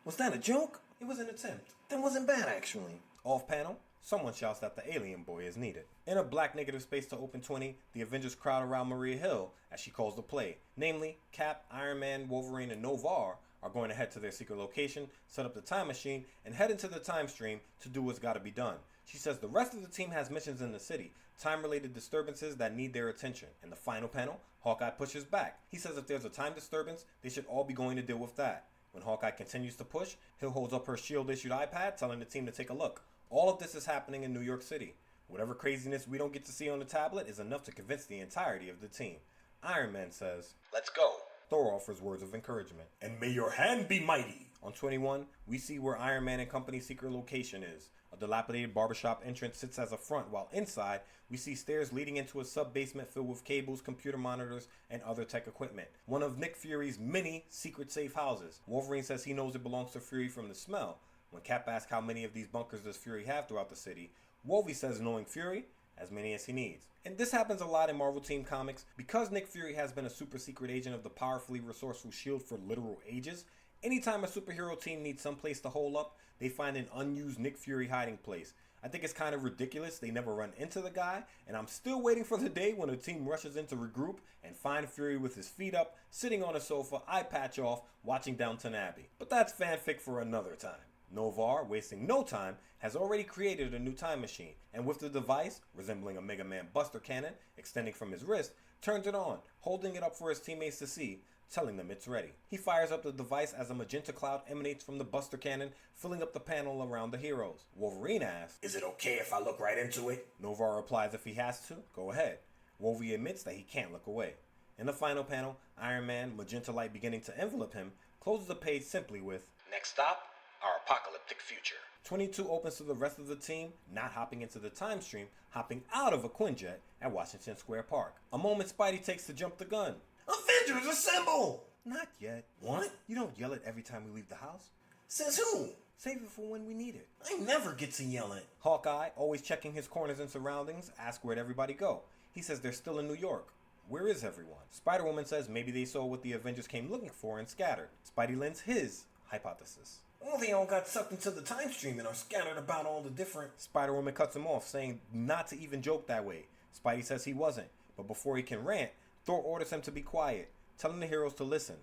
[SPEAKER 1] was that a joke? It was an attempt. That wasn't bad, actually. Off-panel, someone shouts that the alien boy is needed. In a black negative space to Open 20, the Avengers crowd around Maria Hill as she calls the play. Namely, Cap, Iron Man, Wolverine, and Novar are going to head to their secret location, set up the time machine, and head into the time stream to do what's got to be done. She says the rest of the team has missions in the city, time-related disturbances that need their attention. In the final panel, Hawkeye pushes back. He says if there's a time disturbance, they should all be going to deal with that. When Hawkeye continues to push, Hill holds up her SHIELD-issued iPad, telling the team to take a look. All of this is happening in New York City. Whatever craziness we don't get to see on the tablet is enough to convince the entirety of the team. Iron Man says,
[SPEAKER 6] "Let's go."
[SPEAKER 1] Thor offers words of encouragement.
[SPEAKER 2] And may your hand be mighty.
[SPEAKER 1] On 21, we see where Iron Man and Company's secret location is. A dilapidated barbershop entrance sits as a front, while inside, we see stairs leading into a sub-basement filled with cables, computer monitors, and other tech equipment. One of Nick Fury's many secret safe houses. Wolverine says he knows it belongs to Fury from the smell. When Cap asks how many of these bunkers does Fury have throughout the city, Wolvie says knowing Fury, as many as he needs. And this happens a lot in Marvel Team Comics. Because Nick Fury has been a super secret agent of the powerfully resourceful S.H.I.E.L.D. for literal ages, anytime a superhero team needs someplace to hole up, they find an unused Nick Fury hiding place. I think it's kind of ridiculous they never run into the guy, and I'm still waiting for the day when a team rushes in to regroup and find Fury with his feet up, sitting on a sofa, eye patch off, watching Downton Abbey. But that's fanfic for another time. Novar, wasting no time, has already created a new time machine, and with the device, resembling a Mega Man Buster Cannon, extending from his wrist, turns it on, holding it up for his teammates to see, telling them it's ready. He fires up the device as a magenta cloud emanates from the Buster Cannon, filling up the panel around the heroes. Wolverine asks,
[SPEAKER 2] Is it okay if I look right into it?
[SPEAKER 1] Novar replies if he has to, go ahead. Wolverine admits that he can't look away. In the final panel, Iron Man, magenta light beginning to envelop him, closes the page simply with,
[SPEAKER 6] Next stop, our apocalyptic future.
[SPEAKER 1] 22 opens to the rest of the team, not hopping into the time stream, hopping out of a Quinjet at Washington Square Park. A moment Spidey takes to jump the gun.
[SPEAKER 2] Avengers assemble!
[SPEAKER 1] Not yet.
[SPEAKER 2] What?
[SPEAKER 1] You don't yell it every time we leave the house.
[SPEAKER 2] Says who?
[SPEAKER 1] Save it for when we need it.
[SPEAKER 2] I never get to yell it.
[SPEAKER 1] Hawkeye, always checking his corners and surroundings, asks where'd everybody go. He says they're still in New York. Where is everyone? Spider-Woman says maybe they saw what the Avengers came looking for and scattered. Spidey lends his hypothesis.
[SPEAKER 2] Well, they all got sucked into the time stream and are scattered about all the different...
[SPEAKER 1] Spider-Woman cuts him off, saying not to even joke that way. Spidey says he wasn't, but before he can rant, Thor orders him to be quiet, telling the heroes to listen.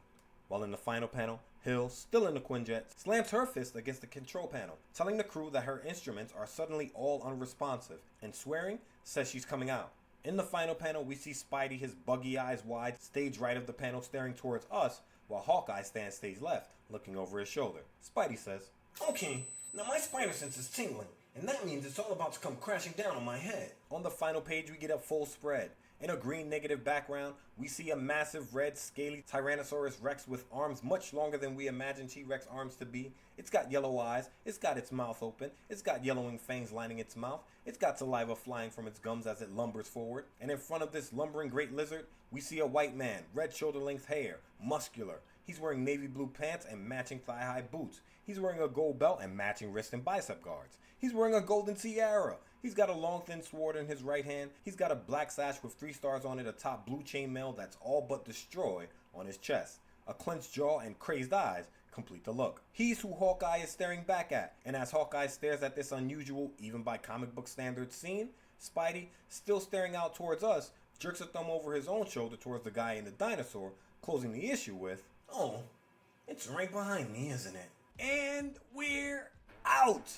[SPEAKER 1] While in the final panel, Hill, still in the Quinjet, slams her fist against the control panel, telling the crew that her instruments are suddenly all unresponsive, and swearing, says she's coming out. In the final panel, we see Spidey, his buggy eyes wide, stage right of the panel staring towards us, while Hawkeye stands stage left, looking over his shoulder. Spidey says,
[SPEAKER 2] Okay, now my spider sense is tingling, and that means it's all about to come crashing down on my head.
[SPEAKER 1] On the final page, we get a full spread. In a green negative background, we see a massive red scaly Tyrannosaurus Rex with arms much longer than we imagine T-Rex arms to be. It's got yellow eyes, it's got its mouth open, it's got yellowing fangs lining its mouth, it's got saliva flying from its gums as it lumbers forward. And in front of this lumbering great lizard, we see a white man, red shoulder-length hair, muscular. He's wearing navy blue pants and matching thigh-high boots. He's wearing a gold belt and matching wrist and bicep guards. He's wearing a golden tiara. He's got a long thin sword in his right hand. He's got a black sash with 3 stars on it atop blue chainmail that's all but destroyed on his chest. A clenched jaw and crazed eyes complete the look. He's who Hawkeye is staring back at. And as Hawkeye stares at this unusual, even by comic book standards, scene, Spidey, still staring out towards us, jerks a thumb over his own shoulder towards the guy in the dinosaur, closing the issue with, Oh, it's right behind me, isn't it? And we're out!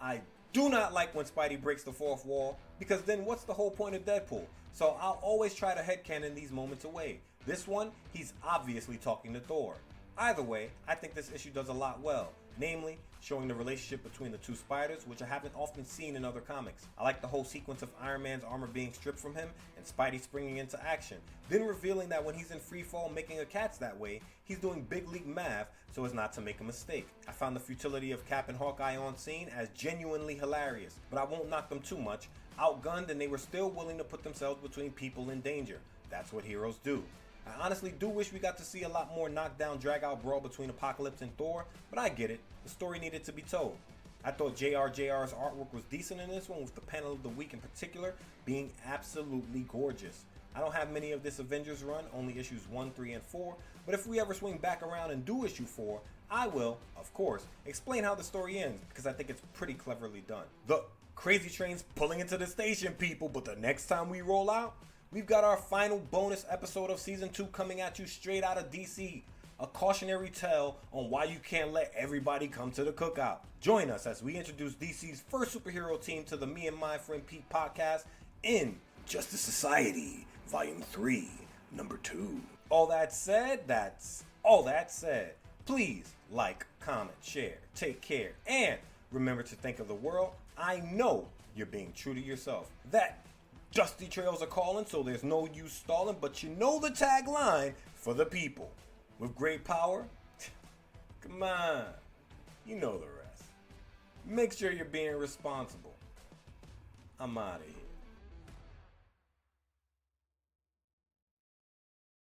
[SPEAKER 1] I do not like when Spidey breaks the fourth wall, because then what's the whole point of Deadpool? So I'll always try to headcanon these moments away. This one, he's obviously talking to Thor. Either way, I think this issue does a lot well, namely, showing the relationship between the two spiders, which I haven't often seen in other comics. I like the whole sequence of Iron Man's armor being stripped from him and Spidey springing into action, then revealing that when he's in free fall making a catch that way, he's doing big league math so as not to make a mistake. I found the futility of Cap and Hawkeye on scene as genuinely hilarious, but I won't knock them too much. Outgunned, and they were still willing to put themselves between people in danger. That's what heroes do. I honestly do wish we got to see a lot more knockdown drag-out brawl between Apocalypse and Thor, but I get it. The story needed to be told. I thought JRJR's artwork was decent in this one, with the panel of the week in particular being absolutely gorgeous. I don't have many of this Avengers run, only issues 1, 3, and 4, but if we ever swing back around and do issue 4, I will, of course, explain how the story ends, because I think it's pretty cleverly done. The crazy train's pulling into the station, people, but the next time we roll out, we've got our final bonus episode of Season 2 coming at you straight out of DC. A cautionary tale on why you can't let everybody come to the cookout. Join us as we introduce DC's first superhero team to the Me and My Friend Pete podcast in Justice Society, Volume 3, Number 2. All that said, that's all that said. Please like, comment, share, take care, and remember to think of the world. I know you're being true to yourself. That dusty trails are calling, so there's no use stalling, but you know the tagline for the people. With great power, come on, you know the rest. Make sure you're being responsible. I'm out of here.